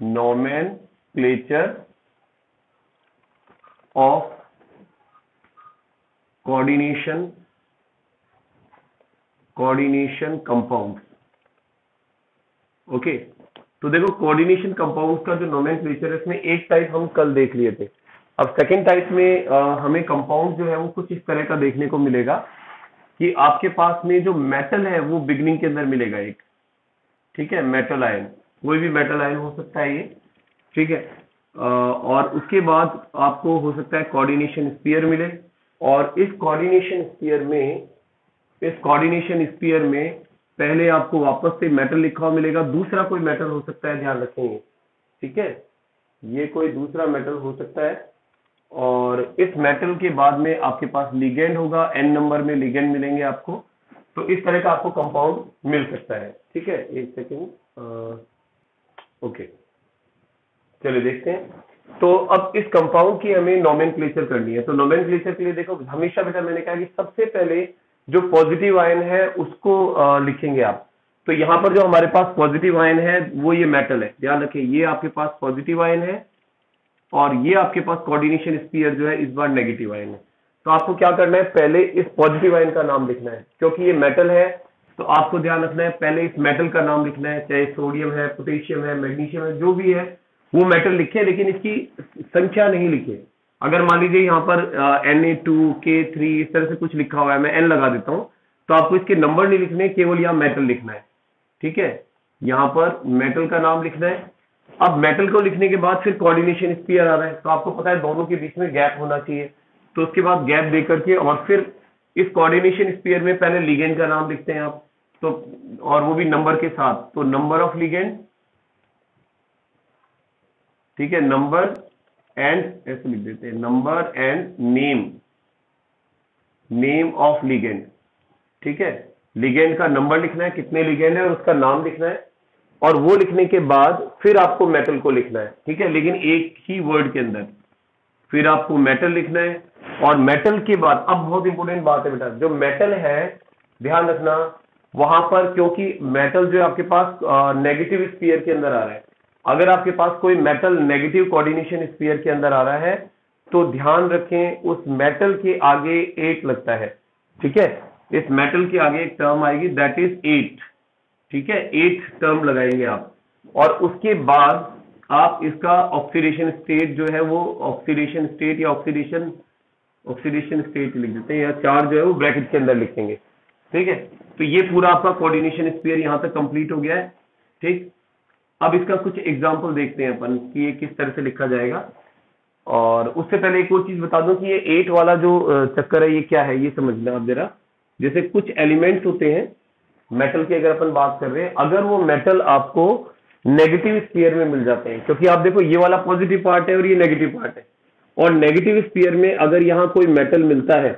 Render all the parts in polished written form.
Nomenclature of coordination compound. Okay, तो देखो coordination compound का जो नोमेनक्लेचर है इसमें एक टाइप हम कल देख लिए थे। अब सेकेंड टाइप में हमें कंपाउंड जो है वो कुछ इस तरह का देखने को मिलेगा कि आपके पास में जो मेटल है वो बिगनिंग के अंदर मिलेगा एक, ठीक है, मेटल आयन, कोई भी मेटल आयन हो सकता है ये, ठीक है। और उसके बाद आपको हो सकता है कोऑर्डिनेशन स्फीयर मिले, और इस कोऑर्डिनेशन स्फीयर में पहले आपको वापस से मेटल लिखा हुआ मिलेगा, दूसरा कोई मेटल हो सकता है, ध्यान रखेंगे, ठीक है, ये कोई दूसरा मेटल हो सकता है। और इस मेटल के बाद में आपके पास लिगेंड होगा, n नंबर में लिगेंड मिलेंगे आपको। तो इस तरह का आपको कंपाउंड मिल सकता है, ठीक है। एक सेकेंड, ओके, चलिए देखते हैं। तो अब इस कंपाउंड की हमें नोमेनक्लेचर करनी है। तो नोमेनक्लेचर के लिए देखो, हमेशा बेटा मैंने कहा कि सबसे पहले जो पॉजिटिव आयन है उसको लिखेंगे आप। तो यहाँ पर जो हमारे पास पॉजिटिव आयन है वो ये मेटल है, ध्यान रखिए, ये आपके पास पॉजिटिव आयन है और ये आपके पास कोऑर्डिनेशन स्फीयर जो है इस बार नेगेटिव आयन है। तो आपको क्या करना है, पहले इस पॉजिटिव आयन का नाम लिखना है, क्योंकि ये मेटल है तो आपको ध्यान रखना है पहले इस मेटल का नाम लिखना है, चाहे सोडियम है, पोटेशियम है, मैग्नीशियम है, जो भी है वो मेटल लिखे, लेकिन इसकी संख्या नहीं लिखे। अगर मान लीजिए यहाँ पर Na2 K3 इस तरह से कुछ लिखा हुआ है, मैं N लगा देता हूँ, तो आपको इसके नंबर नहीं लिखने, केवल यहाँ मेटल लिखना है, ठीक है। यहाँ पर मेटल का नाम लिखना है। अब मेटल को लिखने के बाद फिर कोऑर्डिनेशन स्फीयर आ रहा है, तो आपको पता है दोनों के बीच में गैप होना चाहिए, तो उसके बाद गैप दे करके और फिर इस कोऑर्डिनेशन स्फीयर में पहले लिगेंड का नाम लिखते हैं आप, तो और वो भी नंबर के साथ, तो नंबर ऑफ लिगेंड, ठीक है, नंबर एंड, ऐसे लिख देते हैं, number and name of ligand, ठीक है। लिगेंड का नंबर लिखना है, कितने लिगेंड है, और उसका नाम लिखना है, और वो लिखने के बाद फिर आपको मेटल को लिखना है, ठीक है, लेकिन एक ही वर्ड के अंदर। फिर आपको मेटल लिखना है, और मेटल के बाद अब बहुत इंपॉर्टेंट बात है बेटा, जो मेटल है ध्यान रखना वहां पर, क्योंकि मेटल जो है आपके पास नेगेटिव स्फीयर के अंदर आ रहा है। अगर आपके पास कोई मेटल नेगेटिव कोऑर्डिनेशन स्फीयर के अंदर आ रहा है तो ध्यान रखें उस मेटल के आगे 8 लगता है, ठीक है। इस मेटल के आगे एक टर्म आएगी, दैट इज 8, ठीक है, 8 टर्म लगाएंगे आप, और उसके बाद आप इसका ऑक्सीडेशन स्टेट जो है वो ऑक्सीडेशन स्टेट या ऑक्सीडेशन स्टेट लिख देते हैं, या चार्ज जो है वो ब्रैकेट के अंदर लिखेंगे, ठीक है। तो ये पूरा आपका कोऑर्डिनेशन स्फीयर यहां तक कंप्लीट हो गया है, ठीक। अब इसका कुछ एग्जांपल देखते हैं अपन कि ये किस तरह से लिखा जाएगा। और उससे पहले एक और चीज बता दूं कि ये 8 वाला जो चक्कर है ये क्या है, ये समझना आप जरा। जैसे कुछ एलिमेंट्स होते हैं मेटल की, अगर अपन बात कर रहे हैं, अगर वो मेटल आपको नेगेटिव स्फीयर में मिल जाते हैं, क्योंकि आप देखो ये वाला पॉजिटिव पार्ट है और ये नेगेटिव पार्ट है, और नेगेटिव स्फीयर में अगर यहाँ कोई मेटल मिलता है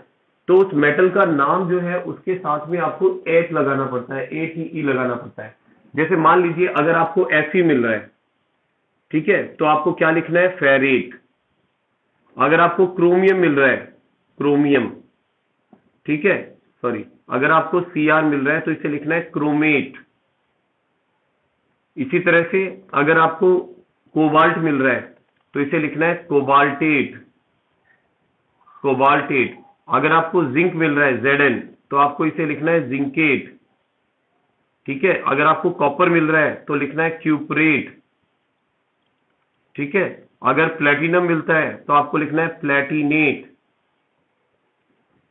तो उस मेटल का नाम जो है उसके साथ में आपको एच लगाना पड़ता है, ATE लगाना पड़ता है। जैसे मान लीजिए अगर आपको Fe मिल रहा है, ठीक है, तो आपको क्या लिखना है, फेरेट। अगर आपको क्रोमियम मिल रहा है, क्रोमियम, ठीक है, सॉरी, अगर आपको Cr मिल रहा है तो इसे लिखना है क्रोमेट। इसी तरह से अगर आपको कोबाल्ट मिल रहा है तो इसे लिखना है कोबाल्टेट। अगर आपको जिंक मिल रहा है Zn तो आपको इसे लिखना है जिंकेट, ठीक है। अगर आपको कॉपर मिल रहा है तो लिखना है क्यूपरेट, ठीक है। अगर प्लेटिनम मिलता है तो आपको लिखना है प्लेटिनेट।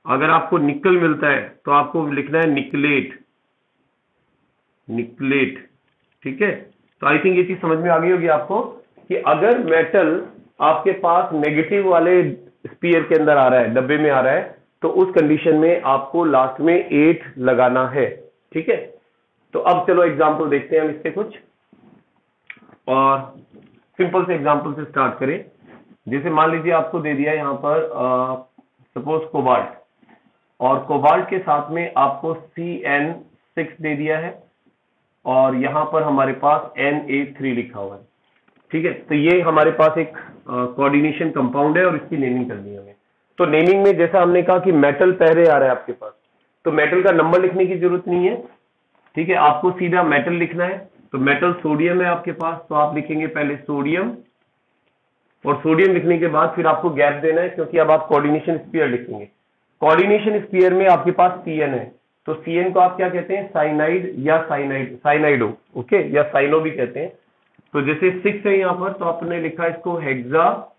अगर आपको निकल मिलता है तो आपको लिखना है निकलेट, ठीक है। तो आई थिंक ये चीज समझ में आ गई होगी आपको कि अगर मेटल आपके पास नेगेटिव वाले स्फीयर के अंदर आ रहा है, डब्बे में आ रहा है, तो उस कंडीशन में आपको लास्ट में 8 लगाना है, ठीक है। तो अब चलो एग्जांपल देखते हैं हम इससे कुछ, और सिंपल से एग्जांपल से स्टार्ट करें। जैसे मान लीजिए आपको दे दिया यहाँ पर सपोज कोबाल्ट, और कोबाल्ट के साथ में आपको CN6 दे दिया है, और यहां पर हमारे पास Na3 लिखा हुआ है, ठीक है। तो ये हमारे पास एक कोऑर्डिनेशन कंपाउंड है और इसकी नेमिंग करनी है हमें। तो नेमिंग में जैसा हमने कहा कि मेटल पहले आ रहा है आपके पास, तो मेटल का नंबर लिखने की जरूरत नहीं है, ठीक है, आपको सीधा मेटल लिखना है। तो मेटल सोडियम है आपके पास, तो आप लिखेंगे पहले सोडियम, और सोडियम लिखने के बाद फिर आपको गैप देना है क्योंकि अब आप कोऑर्डिनेशन स्फीयर लिखेंगे। कोऑर्डिनेशन स्फीयर में आपके पास CN है, तो CN को आप क्या कहते हैं, साइनाइड या साइनाइडो, ओके, या साइनो भी कहते हैं। तो जैसे 6 है यहाँ पर, तो आपने लिखा इसको हेक्सा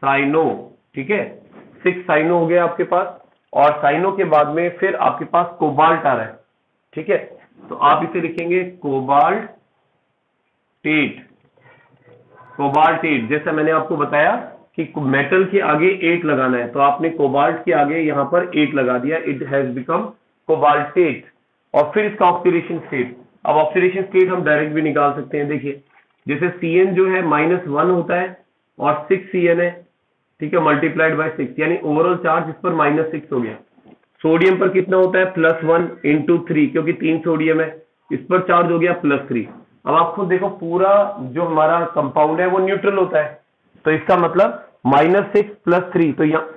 साइनो, ठीक है, 6 साइनो हो गया आपके पास। और साइनो के बाद में फिर आपके पास कोबाल्ट आ रहा है, ठीक है, तो आप इसे लिखेंगे कोबाल्टेट। कोबाल्टेट, जैसा मैंने आपको बताया कि मेटल के आगे 8 लगाना है, तो आपने कोबाल्ट के आगे यहां पर 8 लगा दिया, इट हैज बिकम कोबाल्टेट। और फिर इसका ऑक्सीडेशन स्टेट, अब ऑक्सीडेशन स्टेट हम डायरेक्ट भी निकाल सकते हैं। देखिए जैसे CN जो है -1 होता है और 6 CN है, ठीक है, मल्टीप्लाइड बाय 6, यानी ओवरऑल चार्ज इस पर -6 हो गया। सोडियम पर कितना होता है, +1 × 3, क्योंकि 3 सोडियम है, इस पर चार्ज हो गया +3। अब आप खुद देखो पूरा जो हमारा कंपाउंड है वो न्यूट्रल होता है, तो इसका मतलब -6 + 3, तो यहाँ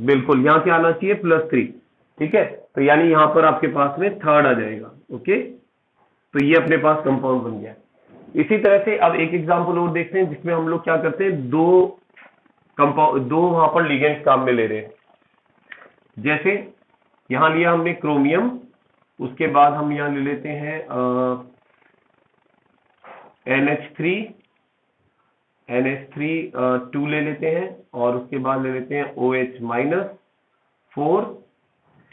बिल्कुल यहाँ क्या आना चाहिए, +3, ठीक है, तो यानी यहां पर आपके पास में थर्ड आ जाएगा, ओके। तो ये अपने पास कंपाउंड बन गया। इसी तरह से अब एक एग्जांपल और देखते हैं जिसमें हम लोग क्या करते हैं, दो वहां पर लिगेंड्स काम में ले रहे हैं। जैसे यहां लिया हमने क्रोमियम, उसके बाद हम यहां ले लेते हैं NH3 2 ले लेते हैं, और उसके बाद ले लेते हैं OH-4,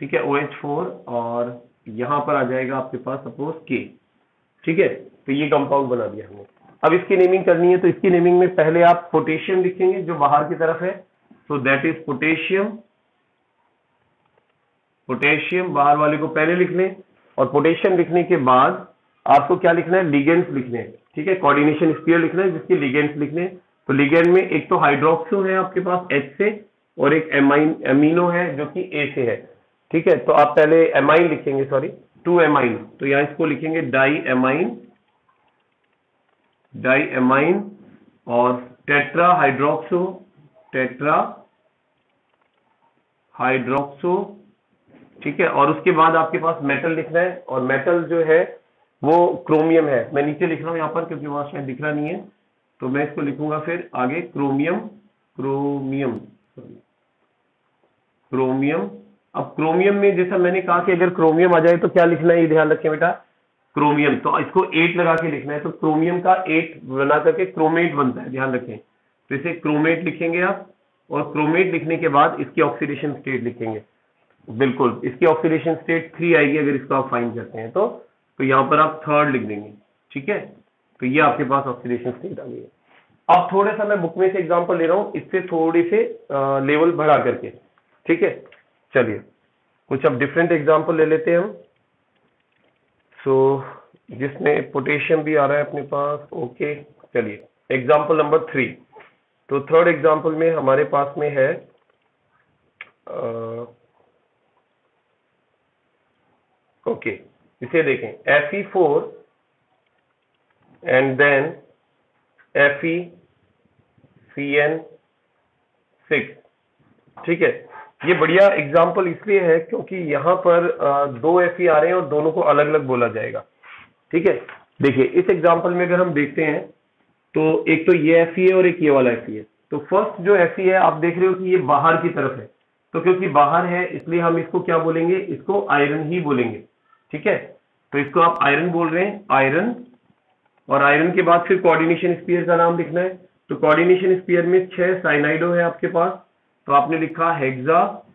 ठीक है, OH4, और यहां पर आ जाएगा आपके पास सपोज K, ठीक है। तो ये कंपाउंड बना दिया हमने। अब इसकी नेमिंग करनी है, तो इसकी नेमिंग में पहले आप पोटेशियम लिखेंगे जो बाहर की तरफ है, तो दैट इज पोटेशियम। पोटेशियम बाहर वाले को पहले लिख लें, और पोटेशियम लिखने के बाद आपको क्या लिखना है, लिगेंड्स लिखने हैं, ठीक है, कोऑर्डिनेशन स्फीयर लिखना है जिसके लिगेंड्स लिखने हैं। तो लिगेंड में एक तो हाइड्रोक्सो है आपके पास H से, और एक एमिनो है जो कि A से है, ठीक है। तो आप पहले एमाइन लिखेंगे, सॉरी 2 एमाइन, तो यहां इसको लिखेंगे डाई एमाइन, और टेट्रा हाइड्रोक्सो, ठीक है। और उसके बाद आपके पास मेटल लिखना है, और मेटल जो है वो क्रोमियम है। मैं नीचे लिख रहा हूं यहां पर क्योंकि वहां शायद दिख रहा नहीं है, तो मैं इसको लिखूंगा फिर आगे क्रोमियम। अब क्रोमियम में जैसा मैंने कहा कि अगर क्रोमियम आ जाए तो क्या लिखना है, ये ध्यान रखें बेटा, क्रोमियम, तो इसको 8 लगा के लिखना है, तो क्रोमियम का 8 बना करके क्रोमेट बनता है, ध्यान रखें। तो इसे क्रोमेट लिखेंगे आप, और क्रोमेट लिखने के बाद इसकी ऑक्सीडेशन स्टेट लिखेंगे, बिल्कुल इसकी ऑक्सीडेशन स्टेट 3 आएगी अगर इसको आप फाइंड करते हैं तो यहां पर आप थर्ड लिख देंगे, ठीक है। तो ये आपके पास ऑक्सीडेशन स्टेट आ गई है। अब थोड़ा सा मैं बुक में से एग्जांपल ले रहा हूं, इससे थोड़ी से लेवल बढ़ा करके, ठीक है। चलिए कुछ अब डिफरेंट एग्जांपल ले लेते हैं हम। जिसमें पोटेशियम भी आ रहा है अपने पास, ओके। चलिए एग्जांपल नंबर 3। तो थर्ड एग्जांपल में हमारे पास में है ओके, इसे देखें, Fe4 एंड देन FeCN6, ठीक है। ये बढ़िया एग्जाम्पल इसलिए है क्योंकि यहाँ पर 2 Fe आ रहे हैं और दोनों को अलग अलग बोला जाएगा, ठीक है। देखिए इस एग्जाम्पल में अगर हम देखते हैं तो एक तो ये Fe है और एक ये वाला Fe है। तो फर्स्ट जो Fe है आप देख रहे हो कि ये बाहर की तरफ है, तो क्योंकि बाहर है इसलिए हम इसको क्या बोलेंगे, इसको आयरन ही बोलेंगे, ठीक है। तो इसको आप आयरन बोल रहे हैं, आयरन। और आयरन के बाद फिर कोऑर्डिनेशन स्फीयर का नाम लिखना है। तो कोऑर्डिनेशन स्फीयर में 6 साइनाइडो है आपके पास, तो आपने लिखा हेक्सा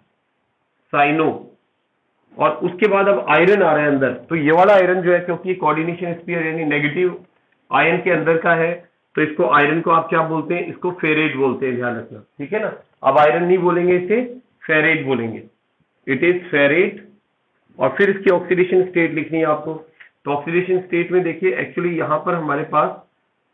साइनो, और उसके बाद अब आयरन आ रहा है अंदर। तो ये वाला आयरन जो है, क्योंकि कोऑर्डिनेशन स्फीयर यानी नेगेटिव आयन के अंदर का है, तो इसको आयरन को आप क्या बोलते हैं, इसको फेरेट बोलते हैं, ध्यान रखना, ठीक है ना। अब आयरन नहीं बोलेंगे, इसे फेरेट बोलेंगे, इट इज फेरेट। और फिर इसकी ऑक्सीडेशन स्टेट लिखनी है आपको। तो ऑक्सीडेशन स्टेट में देखिए एक्चुअली यहां पर हमारे पास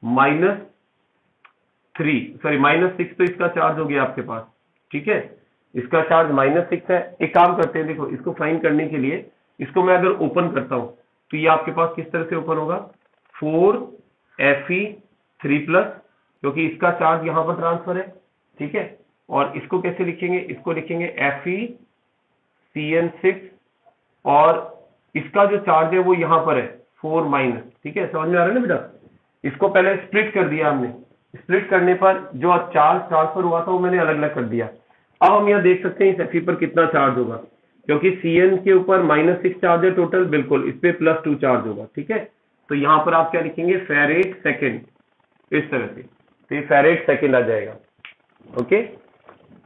-6 तो इसका चार्ज हो गया आपके पास, ठीक है, इसका चार्ज -6 है। एक काम करते हैं, देखो इसको फाइंड करने के लिए इसको मैं अगर ओपन करता हूं तो ये आपके पास किस तरह से ओपन होगा, 4Fe3+, क्योंकि इसका चार्ज यहां पर ट्रांसफर है, ठीक है। और इसको कैसे लिखेंगे, इसको लिखेंगे FeCN6, और इसका जो चार्ज है वो यहां पर है 4-, ठीक है, समझ में आ रहा है ना बेटा? इसको पहले स्प्लिट कर दिया हमने, स्प्लिट करने पर जो चार्ज ट्रांसफर हुआ था वो मैंने अलग अलग कर दिया। अब हम यहाँ देख सकते हैं इस Fe पर कितना चार्ज होगा, क्योंकि Cn के ऊपर -6 चार्ज है टोटल, बिल्कुल इस पे +2 चार्ज होगा। ठीक है, तो यहाँ पर आप क्या लिखेंगे, फेरेड सेकेंड, इस तरह से, तो ये फेरेड सेकेंड आ जाएगा। ओके,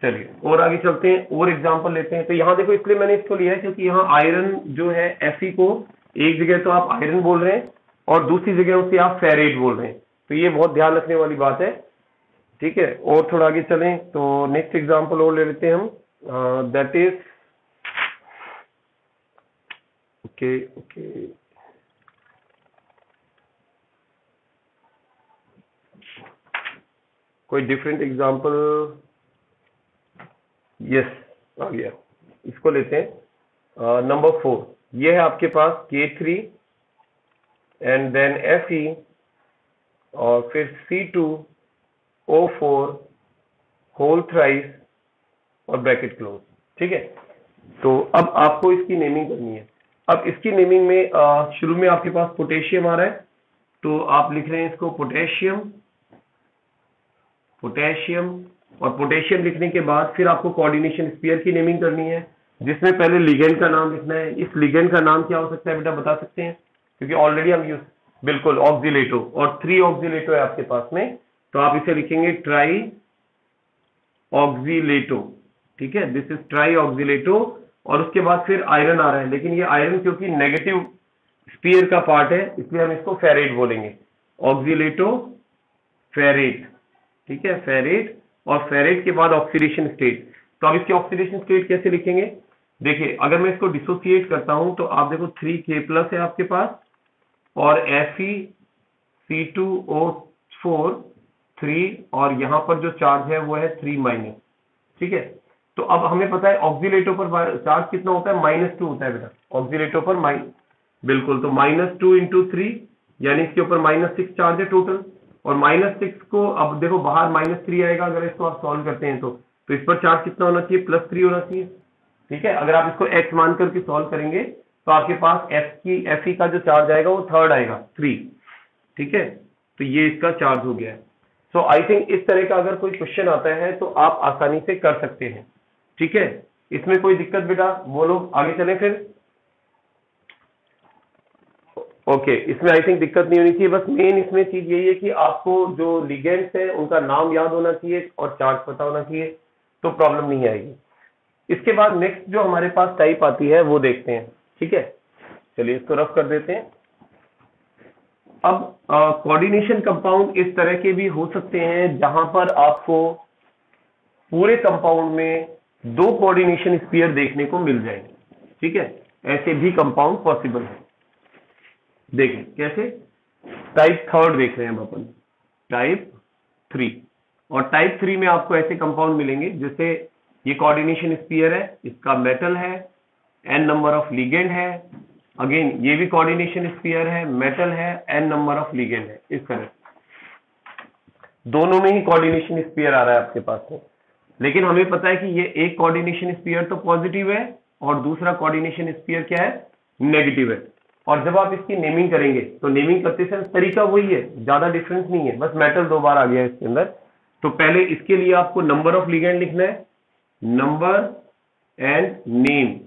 चलिए और आगे चलते हैं और एग्जांपल लेते हैं। तो यहाँ देखो, इसलिए मैंने इसको लिया है क्योंकि यहाँ आयरन जो है Fe को एक जगह तो आप आयरन बोल रहे हैं और दूसरी जगह उसे आप फेरेड बोल रहे हैं, तो ये बहुत ध्यान रखने वाली बात है। ठीक है, और थोड़ा आगे चलें तो नेक्स्ट एग्जांपल और ले लेते हैं हम, दैट इज ओके ओके कोई डिफरेंट एग्जांपल, यस आ गया, इसको लेते हैं। नंबर 4, ये है आपके पास K3 एंड देन Fe और फिर C2O4 होल थ्राइस और ब्रैकेट क्लोज। ठीक है, तो अब आपको इसकी नेमिंग करनी है। अब इसकी नेमिंग में शुरू में आपके पास पोटेशियम आ रहा है, तो आप लिख रहे हैं इसको पोटेशियम, पोटेशियम, और पोटेशियम लिखने के बाद फिर आपको कोऑर्डिनेशन स्फीयर की नेमिंग करनी है, जिसमें पहले लिगेंड का नाम लिखना है। इस लिगेंड का नाम क्या हो सकता है बेटा, बता सकते हैं? क्योंकि ऑलरेडी हम यूज, बिल्कुल ऑक्सीलेटो, और 3 ऑक्सीलेटो है आपके पास में, तो आप इसे लिखेंगे ट्राई ऑक्सीलेटो। ठीक है, दिस इज ट्राई ऑक्सीलेटो, और उसके बाद फिर आयरन आ रहा है, लेकिन ये आयरन क्योंकि नेगेटिव स्फीयर का पार्ट है इसलिए हम इसको फेरेट बोलेंगे, ऑक्सीलेटो फेरेट। ठीक है, फेरेट, और फेरेट के बाद ऑक्सीडेशन स्टेट। तो अब इसकी ऑक्सीडेशन स्टेट कैसे लिखेंगे, देखिए अगर मैं इसको डिसोसिएट करता हूं तो आप देखो 3K+ है आपके पास, और Fe C2O4 3, और यहां पर जो चार्ज है वो है 3-। ठीक है, तो अब हमें पता है ऑक्सीलेटो पर चार्ज कितना होता है, -2 होता है बेटा ऑक्सीलेटो पर, बिल्कुल, तो -2 × 3 यानी इसके ऊपर -6 चार्ज है टोटल, और -6 को अब देखो बाहर -3 आएगा अगर इसको आप सॉल्व करते हैं तो इस पर चार्ज कितना होना चाहिए, +3 होना चाहिए। ठीक है, अगर आप इसको x मान करके सॉल्व करेंगे तो आपके पास Fe का जो चार्ज आएगा वो 3rd आएगा, 3। ठीक है, तो ये इसका चार्ज हो गया है। सो आई थिंक इस तरह का अगर कोई क्वेश्चन आता है तो आप आसानी से कर सकते हैं। ठीक है, इसमें कोई दिक्कत बेटा, बोलो आगे चले फिर। ओके, इसमें आई थिंक दिक्कत नहीं होनी चाहिए, बस मेन इसमें चीज यही है कि आपको जो लिगेंड्स है उनका नाम याद होना चाहिए और चार्ज पता होना चाहिए, तो प्रॉब्लम नहीं आएगी। इसके बाद नेक्स्ट जो हमारे पास टाइप आती है वो देखते हैं। ठीक है, चलिए इसको रफ कर देते हैं। अब कोऑर्डिनेशन कंपाउंड इस तरह के भी हो सकते हैं जहां पर आपको पूरे कंपाउंड में 2 कोऑर्डिनेशन स्फीयर देखने को मिल जाएंगे। ठीक है, ऐसे भी कंपाउंड पॉसिबल है। देखें कैसे, टाइप 3 देख रहे हैं हम अपन, टाइप 3, और टाइप 3 में आपको ऐसे कंपाउंड मिलेंगे जैसे ये कोऑर्डिनेशन स्फीयर है, इसका मेटल है, n नंबर ऑफ लिगेंड है, अगेन ये भी कोऑर्डिनेशन स्फीयर है, मेटल है, n नंबर ऑफ लिगेंड है। इस तरह दोनों में ही कोऑर्डिनेशन स्फीयर आ रहा है आपके पास में, लेकिन हमें पता है कि ये एक कोऑर्डिनेशन स्फीयर तो पॉजिटिव है और दूसरा कोऑर्डिनेशन स्फीयर क्या है, नेगेटिव है। और जब आप इसकी नेमिंग करेंगे तो नेमिंग करते समय तरीका वही है, ज्यादा डिफरेंस नहीं है, बस मेटल 2 बार आ गया है इसके अंदर। तो पहले इसके लिए आपको नंबर ऑफ लिगेंड लिखना है, number and name,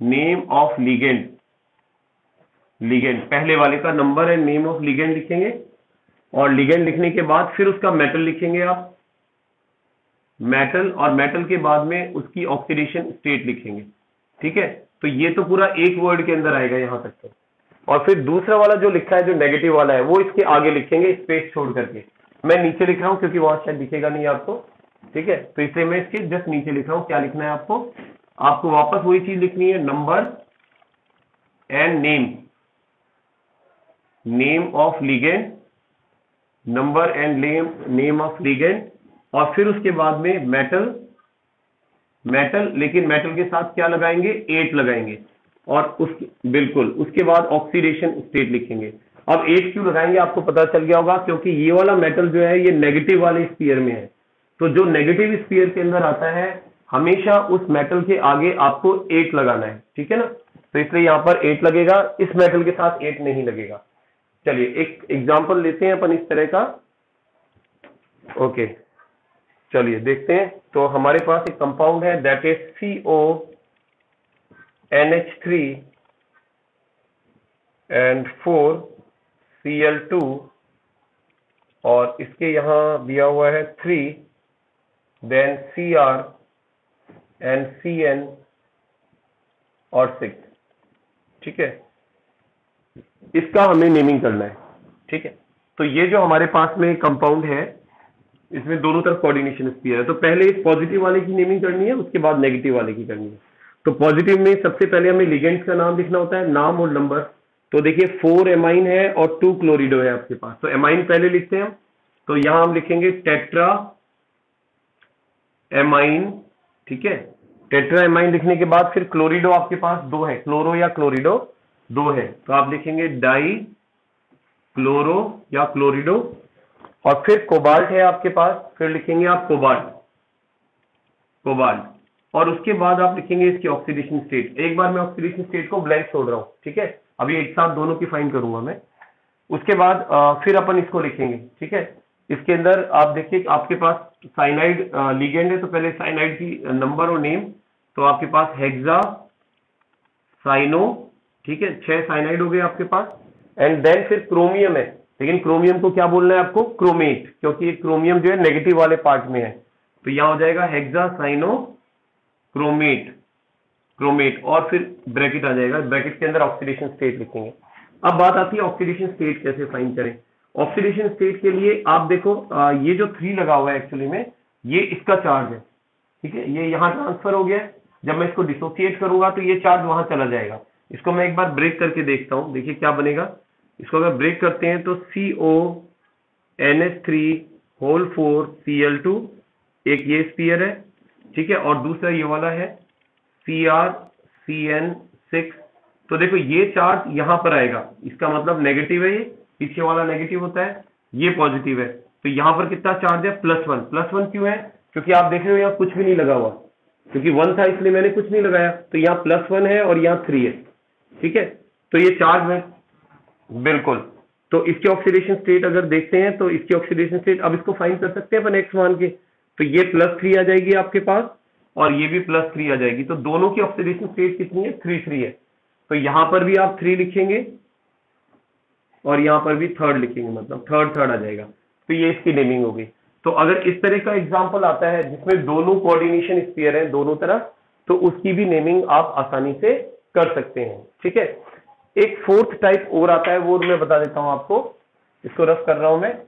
name of ligand, ligand पहले वाले का number and name of ligand लिखेंगे, और लिगेंड लिखने के बाद फिर उसका मेटल लिखेंगे आप, मेटल, और मेटल के बाद में उसकी ऑक्सीडेशन स्टेट लिखेंगे। ठीक है, तो ये तो पूरा एक वर्ड के अंदर आएगा यहां तक तो, और फिर दूसरा वाला जो लिखा है जो नेगेटिव वाला है वो इसके आगे लिखेंगे स्पेस छोड़ करके। मैं नीचे लिख रहा हूं क्योंकि वहां शायद दिखेगा नहीं आपको। ठीक है, तो इसलिए मैं इसके जस्ट नीचे लिख रहा हूं। क्या लिखना है आपको, आपको वापस वही चीज लिखनी है, number and name, name of ligand, number and name of ligand, और फिर उसके बाद में मेटल, मेटल, लेकिन मेटल के साथ क्या लगाएंगे, 8 लगाएंगे, और बिल्कुल उसके बाद ऑक्सीडेशन स्टेट लिखेंगे। अब 8 क्यों लगाएंगे आपको पता चल गया होगा, क्योंकि ये वाला मेटल जो है ये नेगेटिव वाले स्फीयर में है, तो जो नेगेटिव स्फीयर के अंदर आता है हमेशा उस मेटल के आगे आपको 8 लगाना है। ठीक है ना, तो इसलिए यहां पर 8 लगेगा, इस मेटल के साथ 8 नहीं लगेगा। चलिए एक एग्जांपल लेते हैं अपन इस तरह का। ओके, चलिए देखते हैं। तो हमारे पास एक कंपाउंड है that is CONH3 and 4Cl2 और इसके यहां दिया हुआ है 3 देन Cr एंड Cn और 6। ठीक है, इसका हमें नेमिंग करना है। ठीक है, तो ये जो हमारे पास में कंपाउंड है इसमें दोनों तरफ कोऑर्डिनेशन स्फीयर है। तो पहले इस पॉजिटिव वाले की नेमिंग करनी है, उसके बाद नेगेटिव वाले की करनी है। तो पॉजिटिव में सबसे पहले हमें लिगेंड्स का नाम लिखना होता है, नाम और नंबर। तो देखिए 4 एमाइन है और 2 क्लोरिडो है आपके पास। तो एमाइन पहले लिखते हैं हम। तो यहां हम लिखेंगे टेट्रा एमाइन। ठीक है, टेट्रा एमाइन लिखने के बाद फिर क्लोरिडो आपके पास 2 है, क्लोरो या क्लोरिडो 2 है, तो आप लिखेंगे डाई क्लोरो या क्लोरिडो। और फिर कोबाल्ट है आपके पास, फिर लिखेंगे आप कोबाल्ट, कोबाल्ट। और उसके बाद आप लिखेंगे इसकी ऑक्सीडेशन स्टेट। एक बार मैं ऑक्सीडेशन स्टेट को ब्लैंक छोड़ रहा हूं। ठीक है, अभी एक साथ दोनों की फाइन करूंगा मैं। उसके बाद फिर अपन इसको लिखेंगे। ठीक है, इसके अंदर आप देखिए आपके पास साइनाइड लिगेंड है, तो पहले साइनाइड की नंबर और नेम। तो आपके पास हेक्सा साइनो। ठीक है, 6 साइनाइड हो गए आपके पास। एंड देन फिर क्रोमियम है, लेकिन क्रोमियम को क्या बोलना है आपको, क्रोमेट, क्योंकि क्रोमियम जो है नेगेटिव वाले पार्ट में है। तो यहां हो जाएगा हेक्सा साइनो क्रोमेट, क्रोमेट। और फिर ब्रैकेट आ जाएगा, ब्रैकेट के अंदर ऑक्सीडेशन स्टेट लिखेंगे। अब बात आती है ऑक्सीडेशन स्टेट कैसे फाइंड करें। ऑक्सीडेशन स्टेट के लिए आप देखो ये जो 3 लगा हुआ है एक्चुअली में ये इसका चार्ज है। ठीक है, ये यहां ट्रांसफर हो गया। जब मैं इसको डिसोसिएट करूंगा तो ये चार्ज वहां चला जाएगा। इसको मैं एक बार ब्रेक करके देखता हूं, देखिए क्या बनेगा। इसको अगर ब्रेक करते हैं तो CONH3 होल 4 Cl2, एक ये स्फीयर है। ठीक है, और दूसरा ये वाला है CrCN6। तो देखो ये चार्ज यहां पर आएगा, इसका मतलब नेगेटिव है, ये पीछे वाला नेगेटिव होता है, ये पॉजिटिव है। तो यहां पर कितना चार्ज है, +1। +1 क्यों है, क्योंकि आप देख रहे हो यहाँ कुछ भी नहीं लगा हुआ, क्योंकि 1 था इसलिए मैंने कुछ नहीं लगाया। तो यहाँ +1 है और यहाँ 3 है। ठीक है, तो ये चार्ज है बिल्कुल। तो इसके ऑक्सीडेशन स्टेट अगर देखते हैं तो इसकी ऑक्सीडेशन स्टेट अब इसको फाइंड कर सकते हैं अपन एक्स मान के। तो ये +3 आ जाएगी आपके पास और ये भी +3 आ जाएगी। तो दोनों की ऑक्सीडेशन स्टेट कितनी है, 3 है। तो यहां पर भी आप 3 लिखेंगे और यहां पर भी 3 लिखेंगे, मतलब 3 आ जाएगा। तो ये इसकी नेमिंग होगी। तो अगर इस तरह का एग्जाम्पल आता है जिसमें दोनों कोऑर्डिनेशन स्फीयर है दोनों तरफ, तो उसकी भी नेमिंग आप आसानी से कर सकते हैं। ठीक है, एक 4th टाइप और आता है, वो मैं बता देता हूं आपको, इसको रफ कर रहा हूं मैं।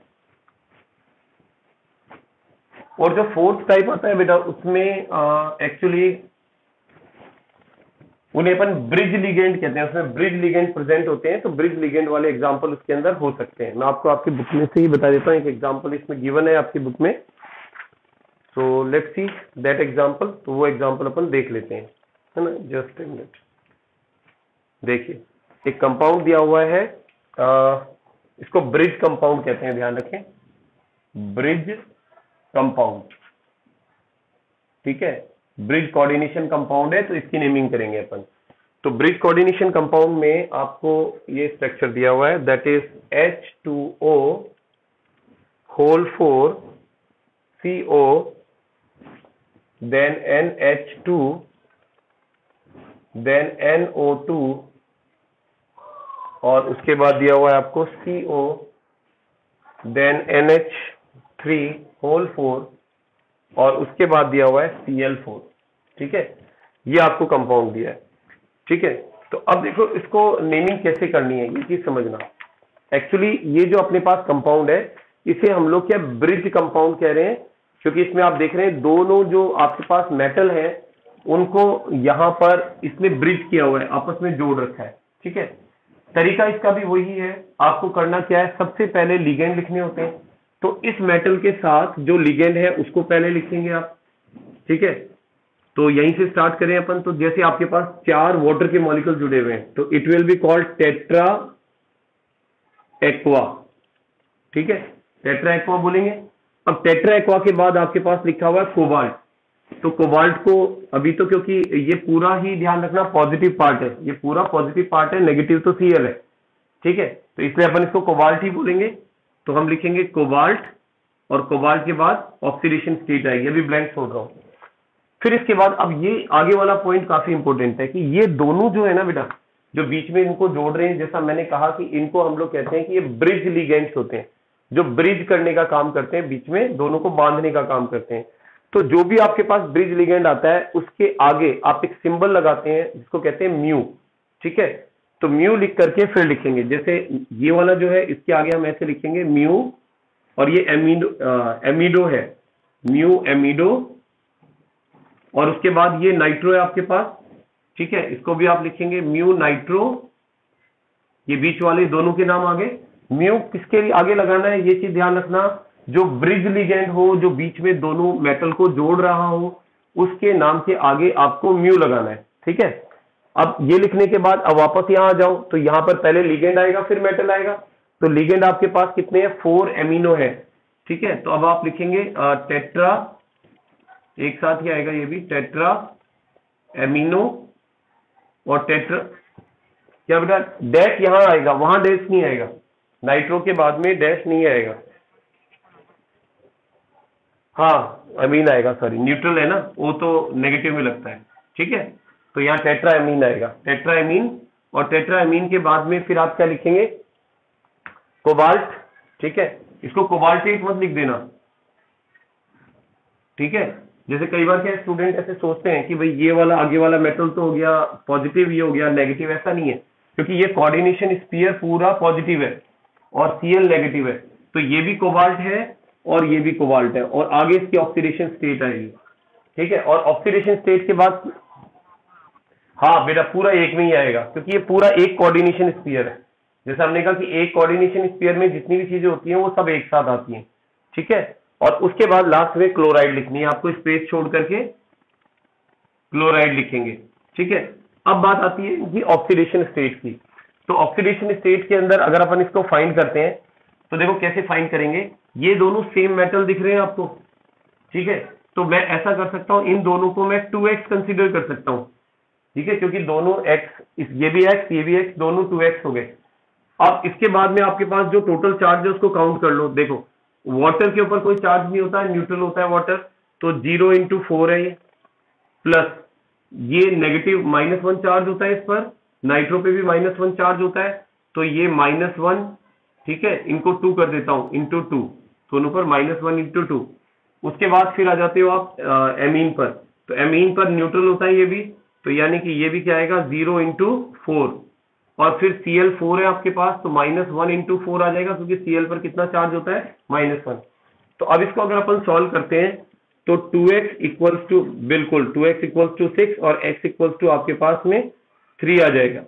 और जो 4th टाइप आता है बेटा उसमें एक्चुअली उन्हें अपन ब्रिज लिगेंड कहते हैं। उसमें ब्रिज लिगेंड प्रेजेंट होते हैं, तो ब्रिज लिगेंड वाले एग्जांपल उसके अंदर हो सकते हैं। मैं आपको आपकी बुक में से ही बता देता हूं, एक एग्जांपल इसमें गिवन है आपकी बुक में। So let's see that example. तो वो एग्जांपल अपन देख लेते हैं, है ना। Just a minute. देखिए एक कंपाउंड दिया हुआ है, इसको ब्रिज कंपाउंड कहते हैं, ध्यान रखें, ब्रिज कंपाउंड। ठीक है, ब्रिज कोऑर्डिनेशन कंपाउंड है, तो इसकी नेमिंग करेंगे अपन। तो ब्रिज कोऑर्डिनेशन कंपाउंड में आपको ये स्ट्रक्चर दिया हुआ है that is H2O whole 4 CO then NH2 then NO2 और उसके बाद दिया हुआ है आपको CO देन NH3 होल 4 और उसके बाद दिया हुआ है Cl4। ठीक है, ये आपको कंपाउंड दिया है। ठीक है, तो अब देखो इसको नेमिंग कैसे करनी है ये चीज समझना। एक्चुअली ये जो अपने पास कंपाउंड है इसे हम लोग क्या ब्रिज कंपाउंड कह रहे हैं, क्योंकि इसमें आप देख रहे हैं दोनों जो आपके पास मेटल है उनको यहां पर इसमें ब्रिज किया हुआ है, आपस में जोड़ रखा है। ठीक है, तरीका इसका भी वही है। आपको करना क्या है, सबसे पहले लिगेंड लिखने होते हैं। तो इस मेटल के साथ जो लिगेंड है उसको पहले लिखेंगे आप। ठीक है, तो यहीं से स्टार्ट करें अपन। तो जैसे आपके पास 4 वाटर के मॉलिक्यूल जुड़े हुए हैं तो it will be called tetra aqua. ठीक है, टेट्रा एक्वा बोलेंगे। अब टेट्रा एक्वा के बाद आपके पास लिखा हुआ है कोबाल्ट। तो कोबाल्ट को अभी तो क्योंकि ये पूरा ही ध्यान रखना पॉजिटिव पार्ट है, ये पूरा पॉजिटिव पार्ट है, नेगेटिव तो Cl है। ठीक है, तो इसलिए अपन इसको कोबाल्ट ही बोलेंगे। तो हम लिखेंगे कोबाल्ट, और कोबाल्ट के बाद ऑक्सीडेशन स्टेट आएगी, अभी ब्लैंक छोड़ रहा हूं। फिर इसके बाद अब ये आगे वाला पॉइंट काफी इंपॉर्टेंट है कि ये दोनों जो है ना बेटा, जो बीच में इनको जोड़ रहे हैं, जैसा मैंने कहा कि इनको हम लोग कहते हैं कि ये ब्रिज लिगेंड्स होते हैं, जो ब्रिज करने का काम करते हैं, बीच में दोनों को बांधने का काम करते हैं। तो जो भी आपके पास ब्रिज लिगेंड आता है उसके आगे आप एक सिंबल लगाते हैं जिसको कहते हैं म्यू, ठीक है। तो म्यू लिख करके फिर लिखेंगे, जैसे ये वाला जो है इसके आगे हम ऐसे लिखेंगे म्यू, और ये एमिडो है, म्यू एमिडो, और उसके बाद ये नाइट्रो है आपके पास, ठीक है, इसको भी आप लिखेंगे म्यू नाइट्रो। ये बीच वाले दोनों के नाम आगे, म्यू किसके लिए आगे लगाना है ये चीज ध्यान रखना, जो ब्रिज लिगेंड हो, जो बीच में दोनों मेटल को जोड़ रहा हो, उसके नाम के आगे आपको म्यू लगाना है, ठीक है। अब ये लिखने के बाद अब वापस यहां आ जाओ, तो यहां पर पहले लिगेंड आएगा फिर मेटल आएगा। तो लिगेंड आपके पास कितने हैं, 4 एमिनो है, ठीक है। तो अब आप लिखेंगे टेट्रा, एक साथ ही आएगा ये भी, टेट्रा एमिनो, और टेट्रा क्या बेटा, डैश यहां आएगा, वहां डैश नहीं आएगा, नाइट्रो के बाद में डैश नहीं आएगा, हाँ अमीन आएगा, सॉरी न्यूट्रल है ना, वो तो नेगेटिव में लगता है, ठीक है। तो यहाँ टेट्रा एमीन आएगा, टेट्रा एमीन, और टेट्रा एमीन के बाद में फिर आप क्या लिखेंगे, कोबाल्ट, ठीक है। इसको कोबाल्टेट मत लिख देना, ठीक है। जैसे कई बार क्या स्टूडेंट ऐसे सोचते हैं कि भाई ये वाला आगे वाला मेटल तो हो गया पॉजिटिव, ये हो गया नेगेटिव, ऐसा नहीं है, क्योंकि ये कोऑर्डिनेशन स्फीयर पूरा पॉजिटिव है और Cl नेगेटिव है, तो ये भी कोबाल्ट है और ये भी कोबाल्ट है, और आगे इसकी ऑक्सीडेशन स्टेट आएगी, ठीक है। और ऑक्सीडेशन स्टेट के बाद हाँ बेटा पूरा एक में ही आएगा, क्योंकि ये पूरा एक कोऑर्डिनेशन स्फीयर है। जैसे हमने कहा कि एक कोऑर्डिनेशन स्फीयर में जितनी भी चीजें होती हैं वो सब एक साथ आती हैं, ठीक है। और उसके बाद लास्ट में क्लोराइड लिखनी है आपको, स्पेस छोड़ करके क्लोराइड लिखेंगे, ठीक है। अब बात आती है कि ऑक्सीडेशन स्टेट की। तो ऑक्सीडेशन स्टेट के अंदर अगर अपन इसको फाइंड करते हैं तो देखो कैसे फाइंड करेंगे, ये दोनों सेम मेटल दिख रहे हैं आपको, ठीक है। तो मैं ऐसा कर सकता हूं, इन दोनों को मैं 2x कंसीडर कर सकता हूं, ठीक है, क्योंकि दोनों x, ये भी x ये भी x, दोनों 2x हो गए। अब इसके बाद में आपके पास जो टोटल चार्ज है उसको काउंट कर लो। देखो वाटर के ऊपर कोई चार्ज नहीं होता है, न्यूट्रल होता है वाटर, तो 0 × 4 है ये, प्लस ये नेगेटिव -1 चार्ज होता है इस पर, नाइट्रो पे भी -1 चार्ज होता है, तो ये -1, ठीक है। इनको 2 कर देता हूं, इंटू 2, दोनों पर -1 × 2। उसके बाद फिर आ जाते हो आप एमीन पर, तो एमीन पर न्यूट्रल होता है ये भी, तो यानी कि ये भी क्या आएगा 0 × 4, और फिर Cl4 है आपके पास, तो -1 × 4 आ जाएगा, क्योंकि Cl पर कितना चार्ज होता है -1। तो अब इसको अगर अपन सॉल्व करते हैं तो 2x इक्वल्स टू, बिल्कुल 2x इक्वल्स टू 6 और x इक्वल्स टू आपके पास में 3 आ जाएगा,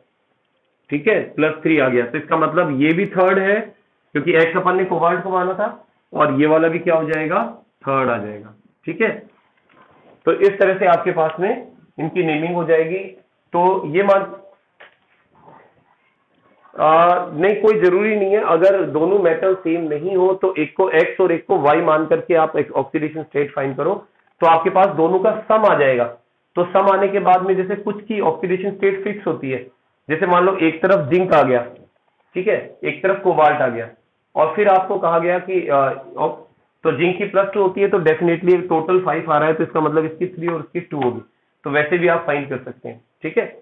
ठीक है, +3 आ गया। तो इसका मतलब ये भी थर्ड है, क्योंकि x अपन ने कोबाल्ट को माना था, और ये वाला भी क्या हो जाएगा, थर्ड आ जाएगा, ठीक है। तो इस तरह से आपके पास में इनकी नेमिंग हो जाएगी। तो ये मान नहीं, कोई जरूरी नहीं है, अगर दोनों मेटल सेम नहीं हो तो एक को x और एक को y मान करके आप ऑक्सीडेशन स्टेट फाइंड करो, तो आपके पास दोनों का सम आ जाएगा। तो सम आने के बाद में जैसे कुछ की ऑक्सीडेशन स्टेट फिक्स होती है, जैसे मान लो एक तरफ जिंक आ गया, ठीक है, एक तरफ कोबाल्ट आ गया, और फिर आपको कहा गया कि तो जिंक की +2 होती है, तो डेफिनेटली टोटल 5 आ रहा है, तो इसका मतलब इसकी 3 और इसकी 2 होगी, तो वैसे भी आप फाइंड कर सकते हैं, ठीक है।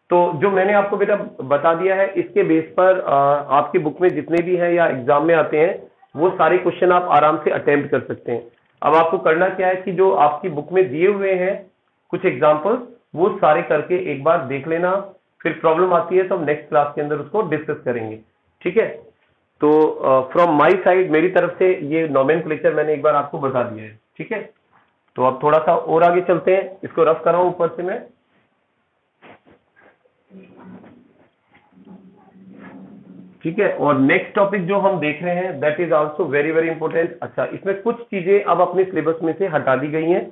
तो जो मैंने आपको बेटा बता दिया है, इसके बेस पर आपकी बुक में जितने भी हैं या एग्जाम में आते हैं वो सारे क्वेश्चन आप आराम से अटेम्प्ट कर सकते हैं। अब आपको करना क्या है कि जो आपकी बुक में दिए हुए हैं कुछ एग्जाम्पल्स, वो सारे करके एक बार देख लेना, फिर प्रॉब्लम आती है तो हम नेक्स्ट क्लास के अंदर उसको डिस्कस करेंगे, ठीक है। तो फ्रॉम माई साइड, मेरी तरफ से ये नोमेनक्लेचर मैंने एक बार आपको बता दिया है, ठीक है। तो अब थोड़ा सा और आगे चलते हैं, इसको रफ कर रहा हूं ऊपर से मैं, ठीक है। और नेक्स्ट टॉपिक जो हम देख रहे हैं that is also very very important. अच्छा, इसमें कुछ चीजें अब अपने सिलेबस में से हटा दी गई हैं।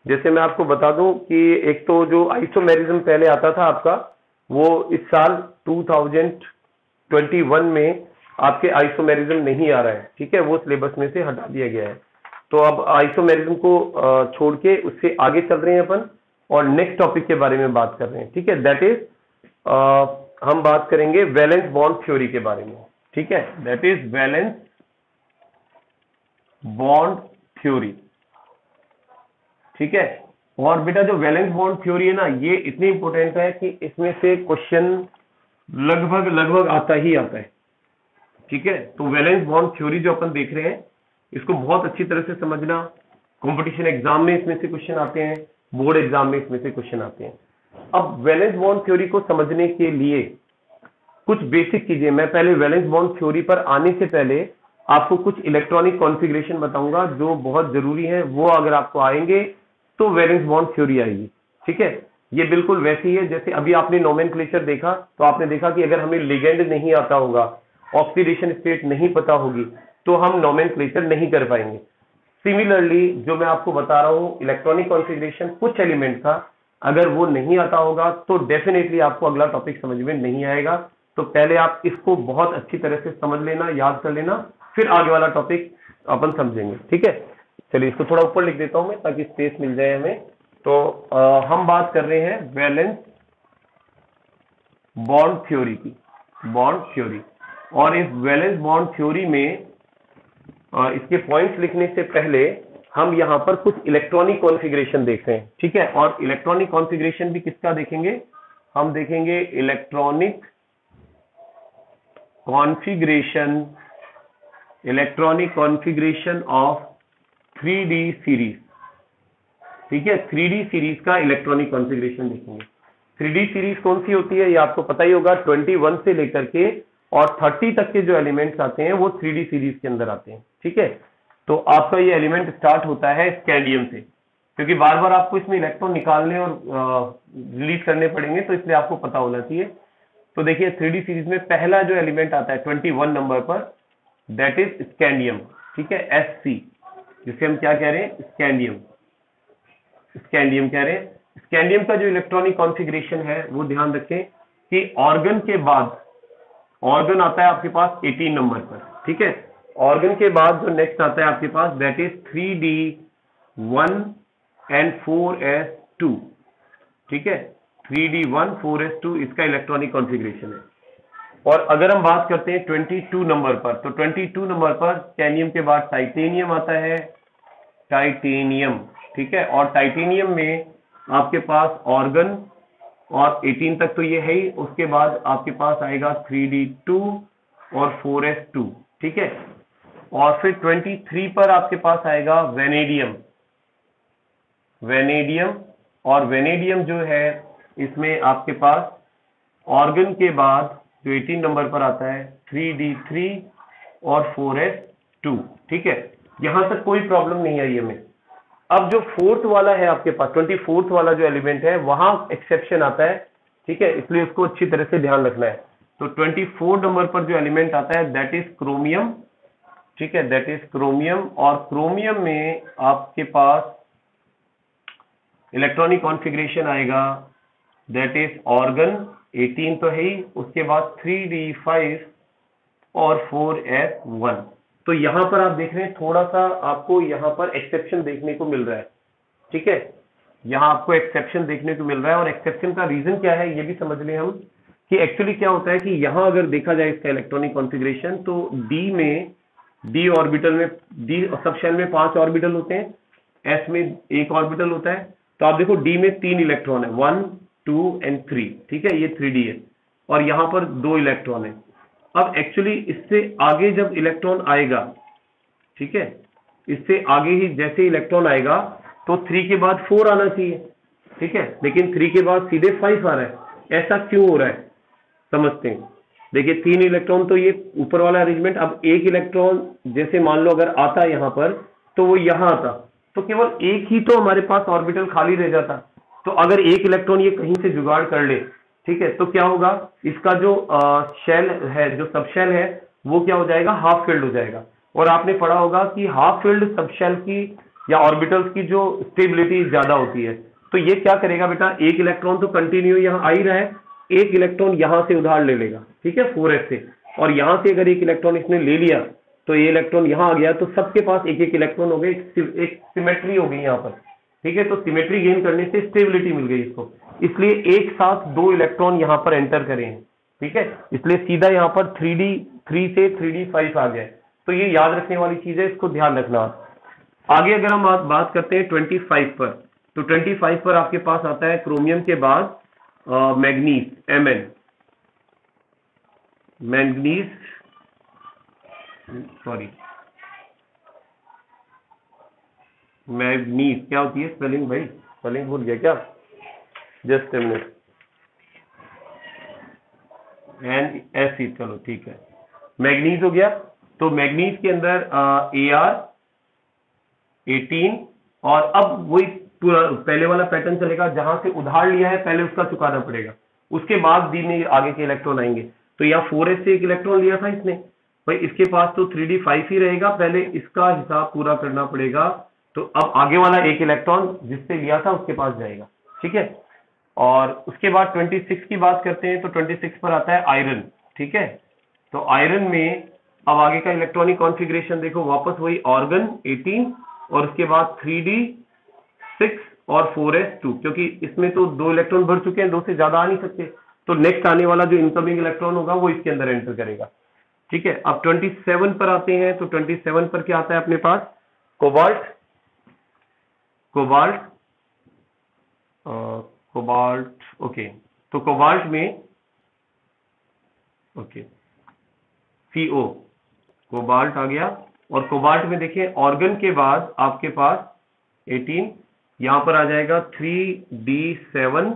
जैसे मैं आपको बता दूं कि एक तो जो आइसोमेरिज्म पहले आता था आपका, वो इस साल 2021 में आपके आइसोमेरिज्म नहीं आ रहा है, ठीक है, वो सिलेबस में से हटा दिया गया है। तो अब आइसोमेरिज्म को छोड़ के उससे आगे चल रहे हैं अपन, और नेक्स्ट टॉपिक के बारे में बात कर रहे हैं, ठीक है। दैट इज हम बात करेंगे वैलेंस बॉन्ड थ्योरी के बारे में, ठीक है, that is valence bond theory. ठीक है, और बेटा जो वैलेंस बॉन्ड थ्योरी है ना, ये इतनी इंपॉर्टेंट है कि इसमें से क्वेश्चन लगभग लगभग आता ही आता है। ठीक है, तो वैलेंस बॉन्ड थ्योरी जो अपन देख रहे हैं, इसको बहुत अच्छी तरह से समझना। कंपटीशन एग्जाम में इसमें से क्वेश्चन आते हैं, बोर्ड एग्जाम में इसमें से क्वेश्चन आते हैं। अब वैलेंस बॉन्ड थ्योरी को समझने के लिए कुछ बेसिक चीजें, मैं पहले वैलेंस बॉन्ड थ्योरी पर आने से पहले आपको कुछ इलेक्ट्रॉनिक कॉन्फ़िगरेशन बताऊंगा जो बहुत जरूरी है। वो अगर आपको आएंगे तो वैलेंस बॉन्ड थ्योरी आएगी। ठीक है, ये बिल्कुल वैसी है जैसे अभी आपने नोमेनक्लेचर देखा, तो आपने देखा कि अगर हमें लिगेंड नहीं आता होगा, ऑक्सीडेशन स्टेट नहीं पता होगी, तो हम नोमेनक्लेचर नहीं कर पाएंगे। सिमिलरली जो मैं आपको बता रहा हूं इलेक्ट्रॉनिक कॉन्फ़िगरेशन कुछ एलिमेंट का, अगर वो नहीं आता होगा तो डेफिनेटली आपको अगला टॉपिक समझ में नहीं आएगा। तो पहले आप इसको बहुत अच्छी तरह से समझ लेना, याद कर लेना, फिर आगे वाला टॉपिक अपन समझेंगे। ठीक है, चलिए इसको थोड़ा ऊपर लिख देता हूं मैं ताकि स्पेस मिल जाए हमें। तो हम बात कर रहे हैं वैलेंस बॉन्ड थ्योरी की, बॉन्ड थ्योरी। और इस वैलेंस बॉन्ड थ्योरी में इसके पॉइंट्स लिखने से पहले हम यहां पर कुछ इलेक्ट्रॉनिक कॉन्फ़िगरेशन देख रहे हैं। ठीक है, और इलेक्ट्रॉनिक कॉन्फ़िगरेशन भी किसका देखेंगे, हम देखेंगे electronic configuration of 3D series. ठीक है, 3D सीरीज का इलेक्ट्रॉनिक कॉन्फ़िगरेशन देखेंगे। 3D सीरीज कौन सी होती है ये आपको पता ही होगा, 21 से लेकर के और 30 तक के जो एलिमेंट्स आते हैं वो 3D सीरीज के अंदर आते हैं। ठीक है, तो आपका ये एलिमेंट स्टार्ट होता है स्कैंडियम से, क्योंकि बार बार आपको इसमें इलेक्ट्रॉन निकालने और रिलीज करने पड़ेंगे, तो इसलिए आपको पता होना चाहिए। तो देखिए 3D सीरीज में पहला जो एलिमेंट आता है 21 नंबर पर, दैट इज स्कैंडियम। ठीक है, Sc, जिसे हम क्या कह रहे हैं, स्कैंडियम, स्कैंडियम कह रहे हैं। स्कैंडियम का जो इलेक्ट्रॉनिक कॉन्फ़िगरेशन है वो ध्यान रखें कि ऑर्गन के बाद, ऑर्गन आता है आपके पास 18 नंबर पर। ठीक है, ऑर्गन के बाद जो नेक्स्ट आता है आपके पास that is 3D1 and 4s2। ठीक है, 3D1 4s2 इसका इलेक्ट्रॉनिक कॉन्फ़िगरेशन है। और अगर हम बात करते हैं 22 नंबर पर, तो 22 नंबर पर स्कैंडियम के बाद टाइटेनियम आता है, टाइटेनियम। ठीक है, और टाइटेनियम में आपके पास ऑर्गन, और 18 तक तो ये है ही, उसके बाद आपके पास आएगा 3D2 और 4s2। ठीक है, और फिर 23 पर आपके पास आएगा वेनेडियम, वेनेडियम। और वेनेडियम जो है इसमें आपके पास ऑर्गन के बाद जो 18 नंबर पर आता है 3D3 और 4s2। ठीक है, यहां तक कोई प्रॉब्लम नहीं आई हमें। अब जो फोर्थ वाला है आपके पास, 24th वाला जो एलिमेंट है, वहां एक्सेप्शन आता है। ठीक है, इसलिए उसको अच्छी तरह से ध्यान रखना है। तो 24 नंबर पर जो एलिमेंट आता है दैट इज क्रोमियम। ठीक है, दैट इज क्रोमियम। और क्रोमियम में आपके पास इलेक्ट्रॉनिक कॉन्फ़िगरेशन आएगा दैट इज ऑर्गन, 18 तो है ही, उसके बाद 3D5 और 4s1। तो यहां पर आप देख रहे हैं थोड़ा सा आपको यहां पर एक्सेप्शन देखने को मिल रहा है। ठीक है, यहां आपको एक्सेप्शन देखने को मिल रहा है, और एक्सेप्शन का रीजन क्या है ये भी समझ लें हम, कि एक्चुअली क्या होता है कि यहां अगर देखा जाए इसका इलेक्ट्रॉनिक कॉन्फ़िगरेशन, तो डी ऑर्बिटल में, डी सब शेल में 5 ऑर्बिटल होते हैं, एस में 1 ऑर्बिटल होता है। तो आप देखो डी में 3 इलेक्ट्रॉन है, 1 2 एंड 3। ठीक है, ये 3D है, और यहां पर 2 इलेक्ट्रॉन है। अब एक्चुअली इससे आगे जब इलेक्ट्रॉन आएगा, ठीक है, इससे आगे ही जैसे इलेक्ट्रॉन आएगा तो 3 के बाद 4 आना चाहिए। ठीक है, लेकिन 3 के बाद सीधे 5 आ रहा है। ऐसा क्यों हो रहा है समझते हैं। देखिए 3 इलेक्ट्रॉन तो ये ऊपर वाला अरेंजमेंट, अब एक इलेक्ट्रॉन जैसे मान लो अगर आता यहां पर, तो वो यहां आता, तो केवल एक ही तो हमारे पास ऑर्बिटल खाली रह जाता। तो अगर एक इलेक्ट्रॉन ये कहीं से जुगाड़ कर ले, ठीक है, तो क्या होगा, इसका जो शेल है, जो सबशेल है, वो क्या हो जाएगा, हाफ फिल्ड हो जाएगा। और आपने पढ़ा होगा कि हाफ फिल्ड सबशेल की या ऑर्बिटल्स की जो स्टेबिलिटी ज्यादा होती है। तो ये क्या करेगा बेटा, एक इलेक्ट्रॉन तो कंटिन्यू यहां आ ही रहा है, एक इलेक्ट्रॉन यहां से उधार ले लेगा। ठीक है, 4s से, और यहां से अगर एक इलेक्ट्रॉन इसने ले लिया तो ये इलेक्ट्रॉन यहां आ गया, तो सबके पास एक एक इलेक्ट्रॉन हो गए, एक सिमेट्री हो गई यहां पर। ठीक है, तो सिमेट्री गेन करने से स्टेबिलिटी मिल गई इसको, इसलिए एक साथ 2 इलेक्ट्रॉन यहां पर एंटर करें। ठीक है, इसलिए सीधा यहां पर 3 से 3d5 आ गया है। तो ये याद रखने वाली चीज है, इसको ध्यान रखना आप। आगे अगर हम बात करते हैं 25 पर, तो 25 पर आपके पास आता है क्रोमियम के बाद manganese, Mn, manganese, sorry manganese क्या होती है स्पेलिंग भाई, स्पेलिंग भूल गया क्या, जस्ट मिनट, NSE, चलो ठीक है, मैग्नीज हो गया। तो मैग्नीज के अंदर Ar18, और अब वही पूरा पहले वाला पैटर्न चलेगा, जहां से उधार लिया है पहले उसका चुकाना पड़ेगा, उसके बाद दी में आगे के इलेक्ट्रॉन आएंगे। तो यहाँ 4s से एक इलेक्ट्रॉन लिया था इसने भाई, इसके पास तो 3d5 ही रहेगा, पहले इसका हिसाब पूरा करना पड़ेगा। तो अब आगे वाला एक इलेक्ट्रॉन जिससे लिया था उसके पास जाएगा, ठीक है। और उसके बाद 26 की बात करते हैं, तो 26 पर आता है आयरन, ठीक है। तो आयरन में अब आगे का इलेक्ट्रॉनिक कॉन्फ़िगरेशन देखो, वापस वही ऑर्गन 18 और उसके बाद 3d6 और 4s2, क्योंकि इसमें तो 2 इलेक्ट्रॉन भर चुके हैं, 2 से ज्यादा आ नहीं सकते, तो नेक्स्ट आने वाला जो इनकमिंग इलेक्ट्रॉन होगा वो इसके अंदर एंटर करेगा, ठीक है। अब 27 पर आते हैं, तो 27 पर क्या आता है अपने पास, कोबाल्ट, कोबाल्ट, ओके, तो कोबाल्ट में ओके CO, कोबाल्ट आ गया। और कोबाल्ट में देखिए ऑर्गन के बाद आपके पास 18, यहां पर आ जाएगा 3d7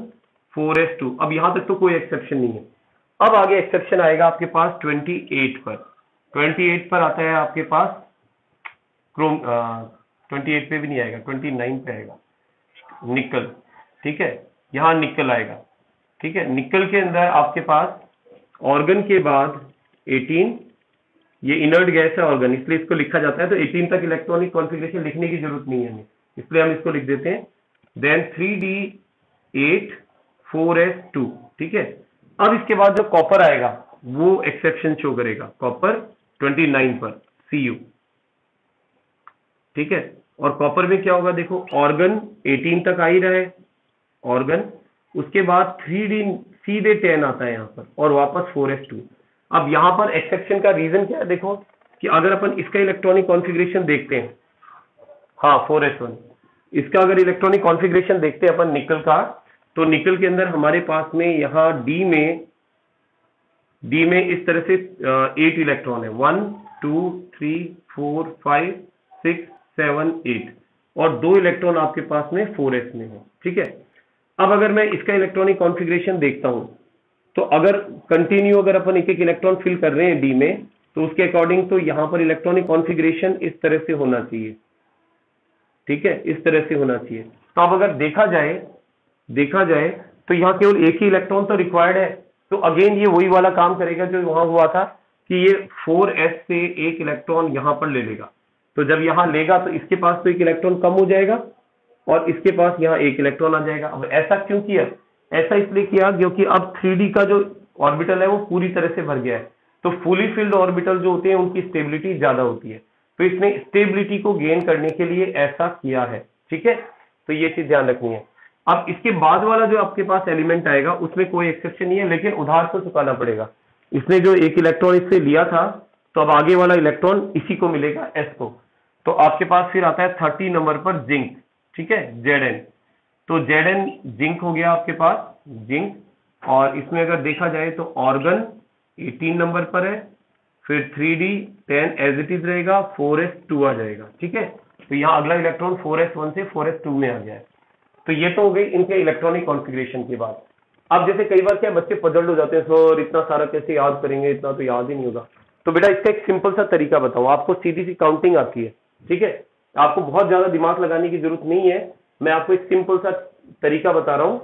4s2। अब यहां तक तो कोई एक्सेप्शन नहीं है। अब आगे एक्सेप्शन आएगा आपके पास 28 पर। 28 पर आता है आपके पास क्रोम, 28 पे भी नहीं आएगा, 29 पे आएगा निकल, ठीक है। यहां निकल आएगा, ठीक है। निकल के अंदर आपके पास ऑर्गन के बाद 18, ये इनर्ट गैस है ऑर्गन, इसलिए इसको लिखा जाता है। तो 18 तक इलेक्ट्रॉनिक कॉन्फ़िगरेशन लिखने की जरूरत नहीं है हमें, इसलिए हम इसको लिख देते हैं। देन 3d8 4s2, ठीक है। अब इसके बाद जो कॉपर आएगा वो एक्सेप्शन शो करेगा, कॉपर 29 पर Cu, ठीक है। और कॉपर में क्या होगा देखो, ऑर्गन 18 तक आ ही रहा है ऑर्गन, उसके बाद 3d सीधे 10 आता है यहाँ पर और वापस 4s2। अब यहाँ पर एक्सेप्शन का रीजन क्या है देखो, कि अगर अपन इसका इलेक्ट्रॉनिक कॉन्फ़िगरेशन देखते हैं, हाँ 4s1, इसका अगर इलेक्ट्रॉनिक कॉन्फ़िगरेशन देखते हैं अपन निकल का, तो निकल के अंदर हमारे पास में यहाँ डी में इस तरह से 8 इलेक्ट्रॉन है, 1 2 3 4 5 6 7 8, और 2 इलेक्ट्रॉन आपके पास में 4s में है, ठीक है। अब अगर मैं इसका इलेक्ट्रॉनिक कॉन्फ़िगरेशन देखता हूं, तो अगर कंटिन्यू अगर अपन एक एक इलेक्ट्रॉन फिल कर रहे हैं डी में, तो उसके अकॉर्डिंग तो यहां पर इलेक्ट्रॉनिक कॉन्फ़िगरेशन इस तरह से होना चाहिए, ठीक है, इस तरह से होना चाहिए। तो अब अगर देखा जाए तो यहाँ केवल एक ही इलेक्ट्रॉन तो रिक्वायर्ड है, तो अगेन ये वही वाला काम करेगा जो वहां हुआ था, कि ये 4s से एक इलेक्ट्रॉन यहां पर ले लेगा। तो जब यहां लेगा तो इसके पास तो एक इलेक्ट्रॉन कम हो जाएगा और इसके पास यहाँ एक इलेक्ट्रॉन आ जाएगा। अब ऐसा क्यों किया, ऐसा इसलिए किया क्योंकि अब 3d का जो ऑर्बिटल है वो पूरी तरह से भर गया है, तो फुली फिल्ड ऑर्बिटल जो होते हैं उनकी स्टेबिलिटी ज्यादा होती है, तो इसने स्टेबिलिटी को गेन करने के लिए ऐसा किया है, ठीक है। तो ये चीज ध्यान रखनी है। अब इसके बाद वाला जो आपके पास एलिमेंट आएगा उसमें कोई एक्सेप्शन नहीं है, लेकिन उधार तो चुकाना पड़ेगा। इसने जो एक इलेक्ट्रॉन इससे लिया था, तो अब आगे वाला इलेक्ट्रॉन इसी को मिलेगा, s को। तो आपके पास फिर आता है 30 नंबर पर जिंक, ठीक है, Zn। तो Zn जिंक हो गया आपके पास, जिंक। और इसमें अगर देखा जाए तो ऑर्गन 18 नंबर पर है, फिर 3d 10 एज इट इज रहेगा, 4s2 आ जाएगा, ठीक है। तो यहाँ अगला इलेक्ट्रॉन 4s1 से 4s2 में आ गया है। तो ये तो हो गई इनके इलेक्ट्रॉनिक कॉन्फ़िगरेशन की बात। अब जैसे कई बार क्या बच्चे पजल्ड हो जाते हैं, सर इतना सारा कैसे याद करेंगे, इतना तो याद ही नहीं होगा। तो बेटा इसका एक सिंपल सा तरीका बताऊं, आपको सीधी सी काउंटिंग आती है, ठीक है, आपको बहुत ज्यादा दिमाग लगाने की जरूरत नहीं है। मैं आपको एक सिंपल सा तरीका बता रहा हूं,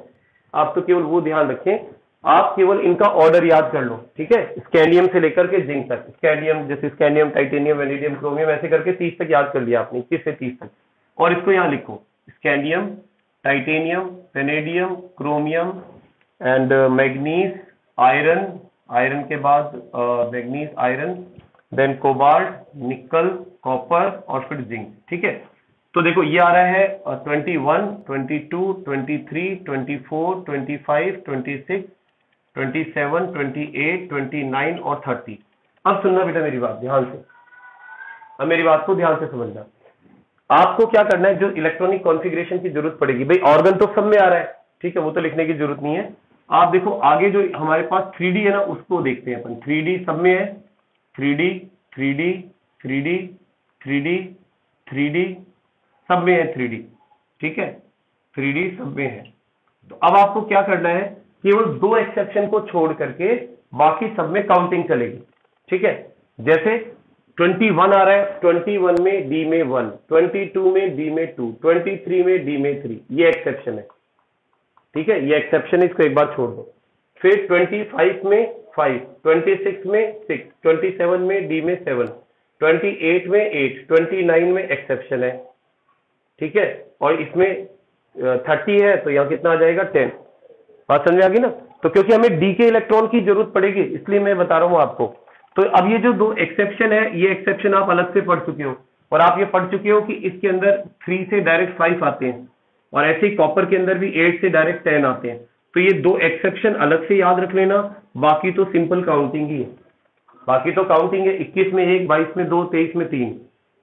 आप तो केवल वो ध्यान रखें, आप केवल इनका ऑर्डर याद कर लो, ठीक है। स्कैंडियम से लेकर के जिंक तक, स्कैंडियम जैसे स्कैंडियम, टाइटेनियम, वेनेडियम, क्रोमियम, ऐसे करके 30 तक याद कर लिया आपने, 21 से 30 तक। और इसको यहाँ लिखो, scandium, titanium, vanadium, chromium and manganese, iron, iron के बाद मैग्नीज, आयरन, देन कोबाल्ट, निकल, कॉपर और फिर जिंक, ठीक है। तो देखो ये आ रहा है 21, 22, 23, 24, 25, 26, 27, 28, 29 और 30। अब सुनना बेटा मेरी बात ध्यान से, अब मेरी बात को ध्यान से समझना। आपको क्या करना है, जो इलेक्ट्रॉनिक कॉन्फ़िगरेशन की जरूरत पड़ेगी, भाई ऑर्गन तो सब में आ रहा है, ठीक है, वो तो लिखने की जरूरत नहीं है। आप देखो आगे जो हमारे पास 3D है ना, उसको देखते हैं अपन। 3D सब में है, 3D 3D 3D 3D 3D सब में है, 3D, ठीक है, 3D सब में है। तो अब आपको क्या करना है, केवल 2 एक्सेप्शन को छोड़ करके बाकी सब में काउंटिंग चलेगी, ठीक है। जैसे 21 आ रहा है, 21 में डी में 1, 22 में डी में 2, 23 में डी में 3, ये एक्सेप्शन है, ठीक है, ये एक्सेप्शन है, इसको एक बार छोड़ दो। फिर 25 में 5, 26 में 6, 27 में डी में 7, 28 में 8, 29 में एक्सेप्शन है, ठीक है, और इसमें 30 है तो यहाँ कितना आ जाएगा 10। बात समझ आ गई ना। तो क्योंकि हमें डी के इलेक्ट्रॉन की जरूरत पड़ेगी इसलिए मैं बता रहा हूं आपको। तो अब ये जो 2 एक्सेप्शन है, ये एक्सेप्शन आप अलग से पढ़ चुके हो, और आप ये पढ़ चुके हो कि इसके अंदर 3 से डायरेक्ट 5 आते हैं, और ऐसे ही कॉपर के अंदर भी 8 से डायरेक्ट 10 आते हैं। तो ये 2 एक्सेप्शन अलग से याद रख लेना, बाकी तो सिंपल काउंटिंग ही है, बाकी तो काउंटिंग है। 21 में 1, 22 में 2, 23 में 3,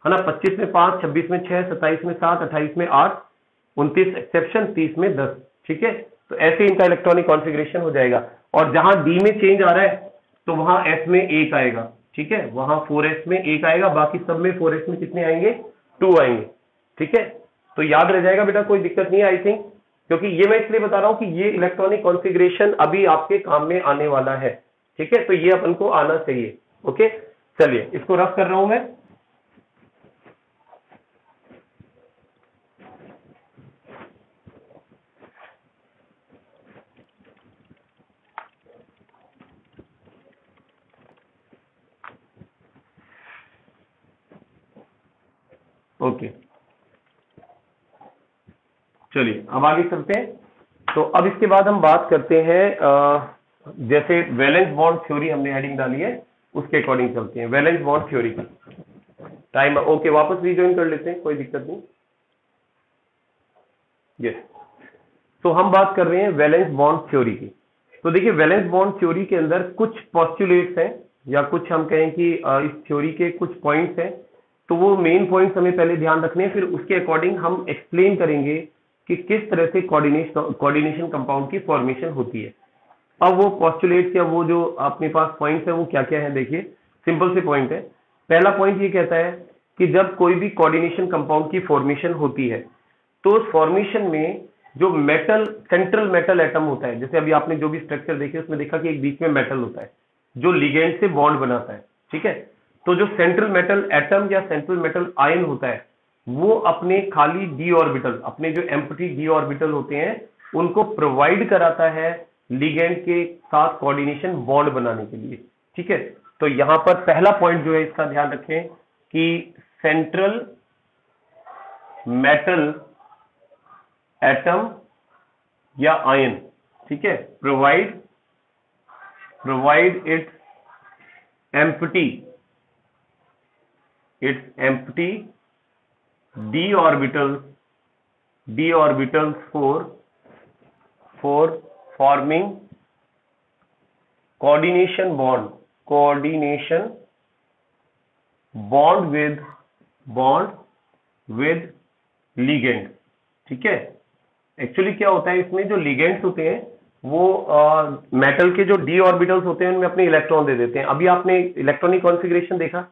है ना, 25 में 5, 26 में 6, 27 में 7, 28 में 8, 29 एक्सेप्शन, 30 में 10, ठीक है। तो ऐसे इनका इलेक्ट्रॉनिक कॉन्फ़िगरेशन हो जाएगा। और जहां डी में चेंज आ रहा है तो वहां एस में 1 आएगा, ठीक है, वहां 4s में 1 आएगा, बाकी सब में 4s में कितने आएंगे, 2 आएंगे, ठीक है। तो याद रह जाएगा बेटा, कोई दिक्कत नहीं है आई थिंक, क्योंकि ये मैं इसलिए बता रहा हूं कि ये इलेक्ट्रॉनिक कॉन्फ़िगरेशन अभी आपके काम में आने वाला है, ठीक है, तो ये अपन को आना चाहिए। ओके, चलिए इसको रफ कर रहा हूं मैं। ओके, चलिए अब आगे चलते हैं। तो अब इसके बाद हम बात करते हैं, जैसे वैलेंस बॉन्ड थ्योरी हमने हेडिंग डाली है, उसके अकॉर्डिंग चलते हैं वैलेंस बॉन्ड थ्योरी की। टाइम ओके, वापस रिज्वाइन कर लेते हैं, कोई दिक्कत नहीं। यस, तो हम बात कर रहे हैं वैलेंस बॉन्ड थ्योरी की। तो देखिए वैलेंस बॉन्ड थ्योरी के अंदर कुछ पॉस्टुलेट्स हैं, या कुछ हम कहें कि इस थ्योरी के कुछ पॉइंट्स हैं। तो वो मेन पॉइंट्स हमें पहले ध्यान रखने हैं, फिर उसके अकॉर्डिंग हम एक्सप्लेन करेंगे कि किस तरह से कोऑर्डिनेशन कंपाउंड की फॉर्मेशन होती है। अब वो पॉस्टुलेट्स या वो जो अपने पास पॉइंट्स है वो क्या क्या है, देखिए सिंपल से पॉइंट है। पहला पॉइंट ये कहता है कि जब कोई भी कोऑर्डिनेशन कंपाउंड की फॉर्मेशन होती है तो उस फॉर्मेशन में जो मेटल, सेंट्रल मेटल एटम होता है, जैसे अभी आपने जो भी स्ट्रक्चर देखे उसमें देखा कि एक बीच में मेटल होता है जो लिगेंड से बॉन्ड बनाता है, ठीक है। तो जो सेंट्रल मेटल एटम या सेंट्रल मेटल आयन होता है वो अपने खाली डी ऑर्बिटल, अपने जो एम्प्टी डी ऑर्बिटल होते हैं उनको प्रोवाइड कराता है लिगेंड के साथ कोऑर्डिनेशन बॉन्ड बनाने के लिए, ठीक है। तो यहां पर पहला पॉइंट जो है इसका ध्यान रखें कि सेंट्रल मेटल एटम या आयन, ठीक है, provide it's empty d orbitals for forming coordination bond with ligand, ठीक है। एक्चुअली क्या होता है, इसमें जो लिगेंड्स होते हैं वो मेटल के जो डी ऑर्बिटल्स होते हैं उनमें अपने इलेक्ट्रॉन दे देते हैं। अभी आपने इलेक्ट्रॉनिक कॉन्फ़िगरेशन देखा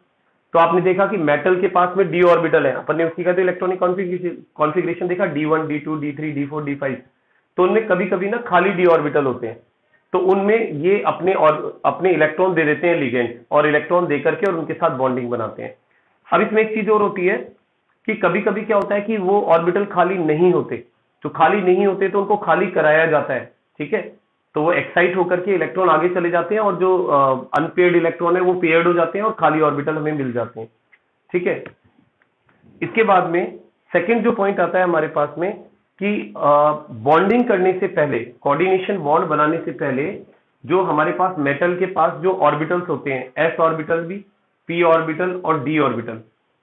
तो आपने देखा कि मेटल के पास में डी ऑर्बिटल है, अपन ने उसकी का तो इलेक्ट्रॉनिक कॉन्फ़िगरेशन देखा, D1 D2 D3 D4 D5। तो उनमें कभी कभी ना खाली डी ऑर्बिटल होते हैं, तो उनमें ये अपने इलेक्ट्रॉन दे देते हैं लिगेंड, और इलेक्ट्रॉन दे करके और उनके साथ बॉन्डिंग बनाते हैं। अब इसमें एक चीज और होती है कि कभी कभी क्या होता है कि वो ऑर्बिटल खाली नहीं होते, तो खाली नहीं होते तो उनको खाली कराया जाता है, ठीक है। तो वो एक्साइट होकर के इलेक्ट्रॉन आगे चले जाते हैं, और जो अनपेयर्ड इलेक्ट्रॉन है वो पेयर्ड हो जाते हैं और खाली ऑर्बिटल हमें मिल जाते हैं, ठीक है। इसके बाद में सेकंड जो पॉइंट आता है हमारे पास में कि बॉन्डिंग करने से पहले, कोऑर्डिनेशन बॉन्ड बनाने से पहले जो हमारे पास मेटल के पास जो ऑर्बिटल्स होते हैं, एस ऑर्बिटल भी, पी ऑर्बिटल और डी ऑर्बिटल,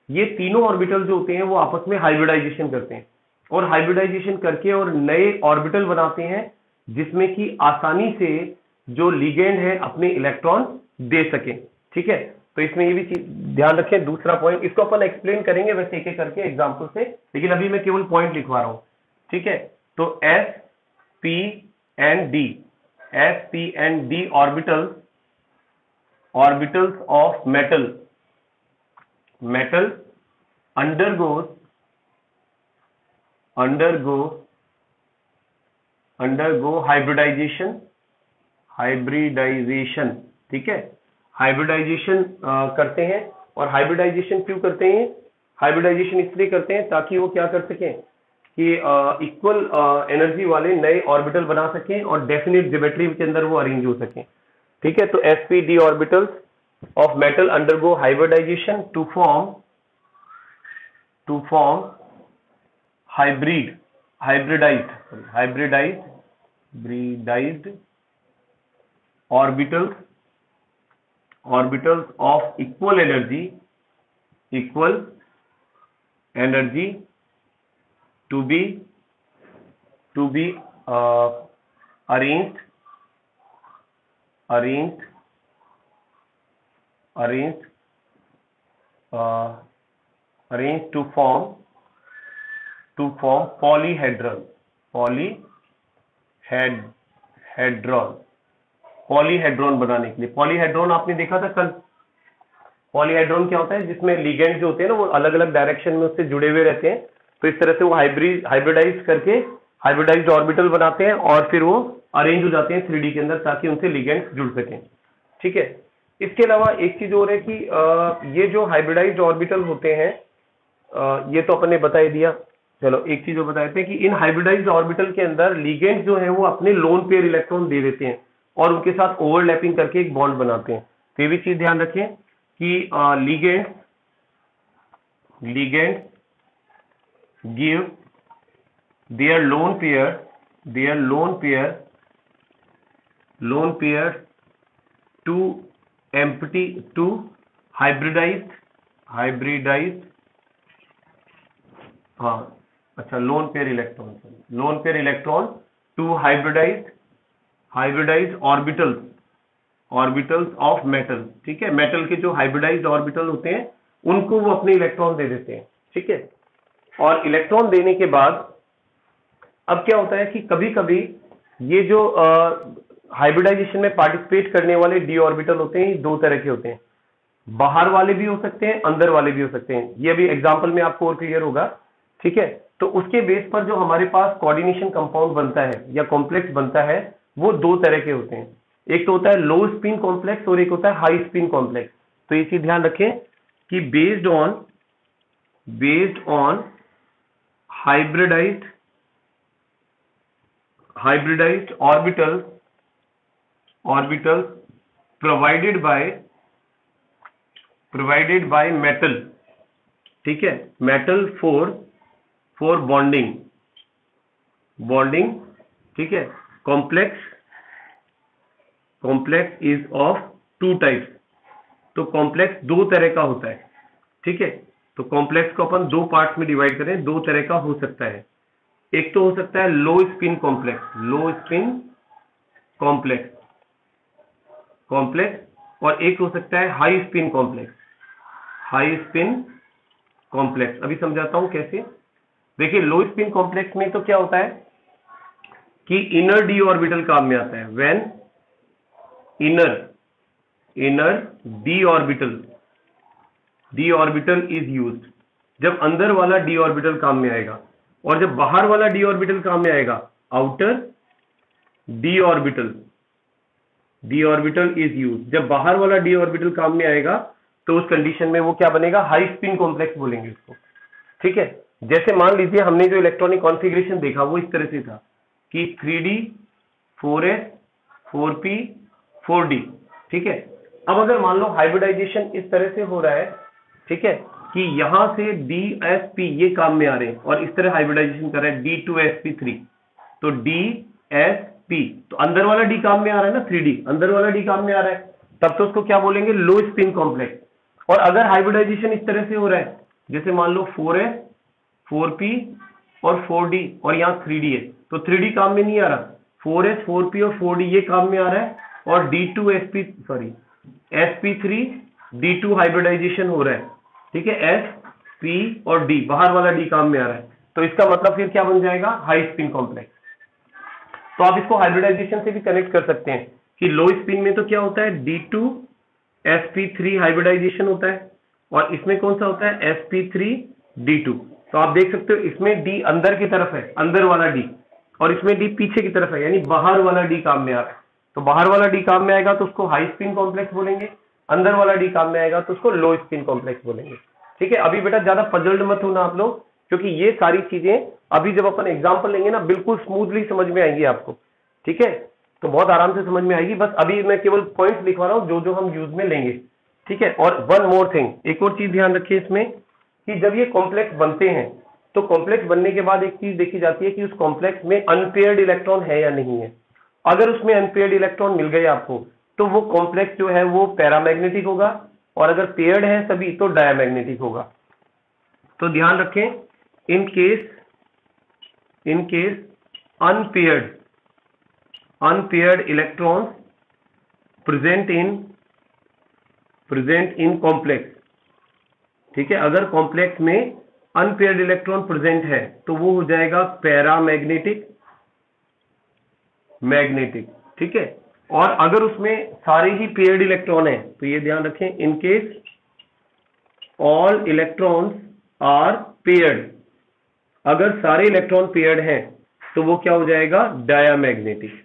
ये तीनों ऑर्बिटल जो होते हैं वो आपस में हाइब्रिडाइजेशन करते हैं, और हाइब्रिडाइजेशन करके और नए ऑर्बिटल बनाते हैं जिसमें कि आसानी से जो लिगेंड है अपने इलेक्ट्रॉन दे सके, ठीक है, तो इसमें ये भी चीज ध्यान रखें। दूसरा पॉइंट, इसको अपन एक्सप्लेन करेंगे वैसे एक एक करके एग्जाम्पल से, लेकिन अभी मैं केवल पॉइंट लिखवा रहा हूं। ठीक है, तो S P and D, S P and D orbitals, orbitals of metal, metal undergoes hybridization, ठीक है, हाइब्रिडाइजेशन करते हैं। और हाइब्रिडाइजेशन क्यों करते हैं? हाइब्रिडाइजेशन इसलिए करते हैं ताकि वो क्या कर सकें कि इक्वल एनर्जी वाले नए ऑर्बिटल बना सकें और डेफिनेट ज्योमेट्री के अंदर वो अरेंज हो सकें। ठीक है, तो sp-d orbitals of metal undergo hybridisation to form hybridized orbitals of equal energy to be arranged to form polyhedron, polyhedron बनाने के लिए। पॉलीहेड्रॉन आपने देखा था कल। पॉलीहेड्रॉन क्या होता है? जिसमें लिगेंड जो होते हैं ना वो अलग अलग डायरेक्शन में उससे जुड़े हुए रहते हैं, तो इस तरह से वो हाइब्रिडाइज करके हाइब्रिडाइज्ड ऑर्बिटल बनाते हैं और फिर वो अरेंज हो जाते हैं 3D के अंदर ताकि उनसे लिगेंड जुड़ सकें। ठीक है, इसके अलावा एक चीज और है कि ये जो हाइब्रिडाइज्ड ऑर्बिटल होते हैं, ये तो अपन ने बता ही दिया। चलो एक चीज और बता देते हैं कि इन हाइब्रिडाइज्ड ऑर्बिटल के अंदर लिगेंड जो है वो अपने लोन पेयर इलेक्ट्रॉन दे देते हैं और उनके साथ ओवरलैपिंग करके एक बॉन्ड बनाते हैं। तो ये भी चीज ध्यान रखें कि ligand give their lone pair to hybridized lone pair electron to hybridised orbitals of metal. ठीक है, मेटल के जो हाइब्रिडाइज्ड ऑर्बिटल होते हैं उनको वो अपने इलेक्ट्रॉन दे देते हैं। ठीक है, और इलेक्ट्रॉन देने के बाद अब क्या होता है कि कभी कभी ये जो हाइब्रिडाइजेशन में पार्टिसिपेट करने वाले डी ऑर्बिटल होते हैं, दो तरह के होते हैं, बाहर वाले भी हो सकते हैं, अंदर वाले भी हो सकते हैं। ये भी एग्जांपल में आपको और क्लियर होगा। ठीक है, तो उसके बेस पर जो हमारे पास कोऑर्डिनेशन कंपाउंड बनता है या कॉम्प्लेक्स बनता है वो दो तरह के होते हैं। एक तो होता है लो स्पिन कॉम्प्लेक्स और एक होता है हाई स्पिन कॉम्प्लेक्स। तो ये चीज ध्यान रखें कि based on hybridized orbitals provided by metal। ठीक है, metal for bonding। ठीक है, complex is of two types। तो कॉम्प्लेक्स दो तरह का होता है। ठीक है, तो कॉम्प्लेक्स को अपन दो पार्ट्स में डिवाइड करें, दो तरह का हो सकता है। एक तो हो सकता है लो स्पिन कॉम्प्लेक्स और एक हो सकता है हाई स्पिन कॉम्प्लेक्स। अभी समझाता हूं कैसे। देखिए, लो स्पिन कॉम्प्लेक्स में तो क्या होता है कि इनर डी ऑर्बिटल काम में आता है। When inner D orbital is used, जब अंदर वाला डी ऑर्बिटल काम में आएगा, और जब बाहर वाला डी ऑर्बिटल काम में आएगा outer D orbital is used. जब बाहर वाला डी ऑर्बिटल काम में आएगा तो उस कंडीशन में वो क्या बनेगा? हाई स्पिन कॉम्प्लेक्स बोलेंगे उसको। ठीक है, जैसे मान लीजिए हमने जो इलेक्ट्रॉनिक कॉन्फ़िगरेशन देखा वो इस तरह से था कि 3d 4s 4p 4d। ठीक है, अब अगर मान लो हाइब्रिडाइजेशन इस तरह से हो रहा है, ठीक है, कि यहां से DSP ये काम में आ रहे हैं और इस तरह हाइब्रिडाइजेशन कर रहे हैं D2sp3, तो DSP, तो अंदर वाला D काम में आ रहा है ना, 3D अंदर वाला D काम में आ रहा है, तब तो उसको क्या बोलेंगे? लो स्पिन कॉम्प्लेक्स। और अगर हाइब्रिडाइजेशन इस तरह से हो रहा है, जैसे मान लो 4s 4p और 4d और यहाँ 3d है, तो 3d काम में नहीं आ रहा, 4s 4p और 4d ये काम में आ रहा है और sp3d2 हाइब्रिडाइजेशन हो रहा है, ठीक है, s p और d, बाहर वाला d काम में आ रहा है, तो इसका मतलब फिर क्या बन जाएगा, हाई स्पिन कॉम्प्लेक्स। तो आप इसको हाइब्रिडाइजेशन से भी कनेक्ट कर सकते हैं कि लो स्पिन में तो क्या होता है, d2 sp3 हाइब्रिडाइजेशन होता है, और इसमें कौन सा होता है, sp3d2। तो आप देख सकते हो इसमें d अंदर की तरफ है, अंदर वाला d, और इसमें d पीछे की तरफ है, यानी बाहर वाला d काम में आ रहा है। तो बाहर वाला d काम में आएगा तो उसको हाई स्पिन कॉम्प्लेक्स बोलेंगे, अंदर वाला d काम में आएगा तो उसको लो स्पिन कॉम्प्लेक्स बोलेंगे। ठीक है, अभी बेटा ज्यादा पजल्ड मत होना आप लोग, क्योंकि ये सारी चीजें अभी जब अपन एग्जाम्पल लेंगे ना बिल्कुल स्मूथली समझ में आएंगी आपको। ठीक है, तो बहुत आराम से समझ में आएगी, बस अभी मैं केवल पॉइंट्स लिखवा रहा हूं जो जो हम यूज में लेंगे। ठीक है, और वन मोर थिंग, एक और चीज ध्यान रखिए इसमें कि जब ये कॉम्प्लेक्स बनते हैं तो कॉम्प्लेक्स बनने के बाद एक चीज देखी जाती है कि उस कॉम्प्लेक्स में अनपेयर्ड इलेक्ट्रॉन है या नहीं है। अगर उसमें अनपेयर्ड इलेक्ट्रॉन मिल गए आपको तो वो कॉम्प्लेक्स जो है वो पैरामैग्नेटिक होगा, और अगर पेयर्ड है सभी तो डायमैग्नेटिक होगा। तो ध्यान रखें, in case unpaired electrons present in complex, ठीक है, अगर कॉम्प्लेक्स में अनपेयर्ड इलेक्ट्रॉन प्रेजेंट है तो वो हो जाएगा पैरामैग्नेटिक, मैग्नेटिक। ठीक है, और अगर उसमें सारे ही पेयर्ड इलेक्ट्रॉन है तो ये ध्यान रखें, in case all electrons are paired, अगर सारे इलेक्ट्रॉन पेयर्ड हैं तो वो क्या हो जाएगा, डायामैग्नेटिक।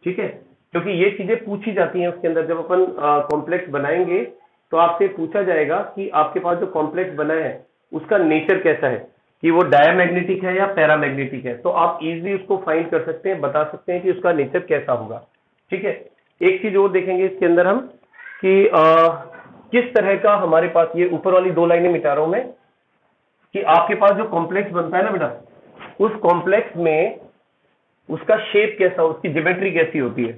ठीक है, क्योंकि ये चीजें पूछी जाती हैं उसके अंदर, जब अपन कॉम्प्लेक्स बनाएंगे तो आपसे पूछा जाएगा कि आपके पास जो कॉम्प्लेक्स बना है उसका नेचर कैसा है, कि वो डायामैग्नेटिक है या पैरामैग्नेटिक है। तो आप इजीली उसको फाइंड कर सकते हैं, बता सकते हैं कि उसका नेचर कैसा होगा। ठीक है, एक चीज और देखेंगे इसके अंदर हम कि किस तरह का हमारे पास, ये ऊपर वाली दो लाइनें मिटा रहा हूं मैं, कि आपके पास जो कॉम्प्लेक्स बनता है ना बेटा, उस कॉम्प्लेक्स में उसका शेप कैसा, उसकी ज्योमेट्री कैसी होती है।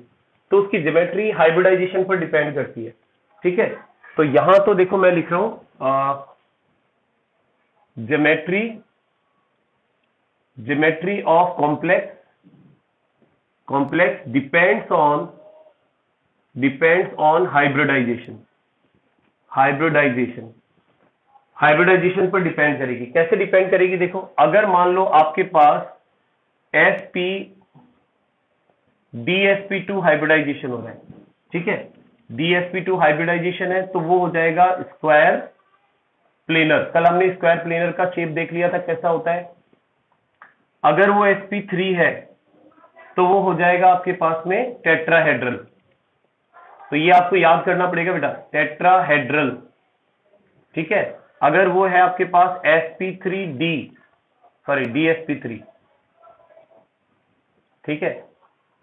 तो उसकी ज्योमेट्री हाइब्रिडाइजेशन पर डिपेंड करती है। ठीक है, तो यहां तो देखो मैं लिख रहा हूं geometry of complex depends on hybridisation पर डिपेंड करेगी। कैसे डिपेंड करेगी, देखो अगर मान लो आपके पास DsP2 हाइब्रिडाइजेशन हो रहा है, ठीक है, DsP2 हाइब्रिडाइजेशन है तो वो हो जाएगा स्क्वायर प्लेनर। कल हमने स्क्वायर प्लेनर का शेप देख लिया था कैसा होता है। अगर वो sp3 है तो वो हो जाएगा आपके पास में टेट्राहेड्रल। तो ये आपको याद करना पड़ेगा बेटा, टेट्राहेड्रल। ठीक है, अगर वो है आपके पास DsP3, ठीक है,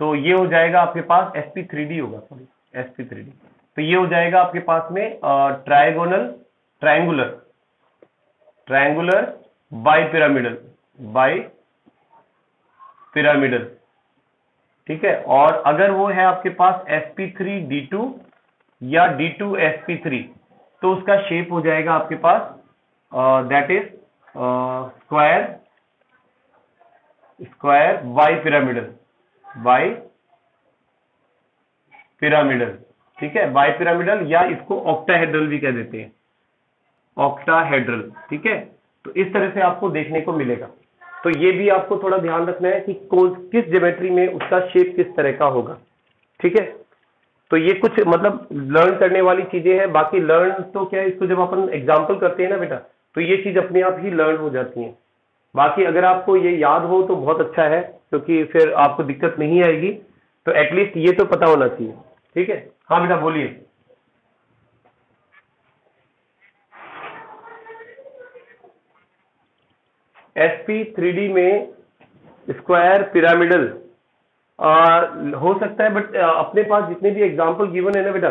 तो ये हो जाएगा आपके पास sp3d होगा, सॉरी sp3d। तो ये हो जाएगा आपके पास में ट्रायंगुलर बाइपिरामिडल। ठीक है, और अगर वो है आपके पास sp3d2 या d2sp3 तो उसका शेप हो जाएगा आपके पास दैट इज स्क्वायर बाइपिरामिडल। ठीक है, बाइपिरामिडल, या इसको ऑक्टाहेड्रल भी कह देते हैं, ऑक्टाहेड्रल। ठीक है, तो इस तरह से आपको देखने को मिलेगा। तो ये भी आपको थोड़ा ध्यान रखना है कि किस ज्योमेट्री में उसका शेप किस तरह का होगा। ठीक है, तो ये कुछ मतलब लर्न करने वाली चीजें हैं। बाकी लर्न तो क्या है, इसको जब अपन एग्जाम्पल करते हैं ना बेटा तो ये चीज अपने आप ही लर्न हो जाती है। बाकी अगर आपको ये याद हो तो बहुत अच्छा है, क्योंकि फिर आपको दिक्कत नहीं आएगी। तो एटलीस्ट ये तो पता होना चाहिए। ठीक है, हाँ बेटा बोलिए। sp3d में स्क्वायर पिरामिडल हो सकता है, बट अपने पास जितने भी एग्जाम्पल गिवन है ना बेटा,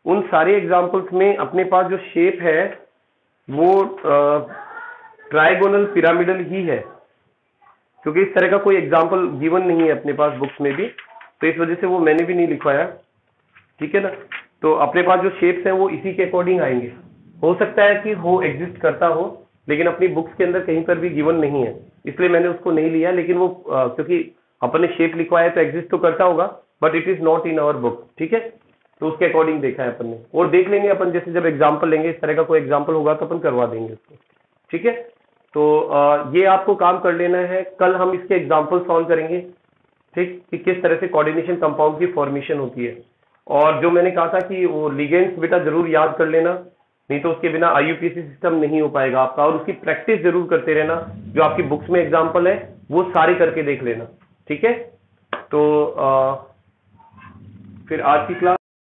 उन सारे एग्जाम्पल्स में अपने पास जो शेप है वो ट्राइगोनल पिरामिडल ही है, क्योंकि इस तरह का कोई एग्जाम्पल गिवन नहीं है अपने पास बुक्स में भी, तो इस वजह से वो मैंने भी नहीं लिखवाया। ठीक है ना, तो अपने पास जो शेप्स हैं वो इसी के अकॉर्डिंग आएंगे। हो सकता है कि हो एग्जिस्ट करता हो, लेकिन अपनी बुक्स के अंदर कहीं पर भी गिवन नहीं है, इसलिए मैंने उसको नहीं लिया। लेकिन वो क्योंकि अपन ने शेप लिखवाया तो एग्जिस्ट तो करता होगा, but it is not in our book, ठीक है। तो उसके अकॉर्डिंग देखा है अपन ने, और देख लेंगे अपन, जैसे जब एग्जाम्पल लेंगे इस तरह का कोई एग्जाम्पल होगा तो अपन करवा देंगे उसको, ठीक है। तो ये आपको काम कर लेना है, कल हम इसके एग्जाम्पल सॉल्व करेंगे, ठीक, कि किस तरह से कोऑर्डिनेशन कंपाउंड की फॉर्मेशन होती है। और जो मैंने कहा था कि वो लिगेंड्स बेटा जरूर याद कर लेना, नहीं तो उसके बिना आईयूपीएसी सिस्टम नहीं हो पाएगा आपका, और उसकी प्रैक्टिस जरूर करते रहना, जो आपकी बुक्स में एग्जाम्पल है वो सारे करके देख लेना, ठीक है। तो फिर आज की क्लास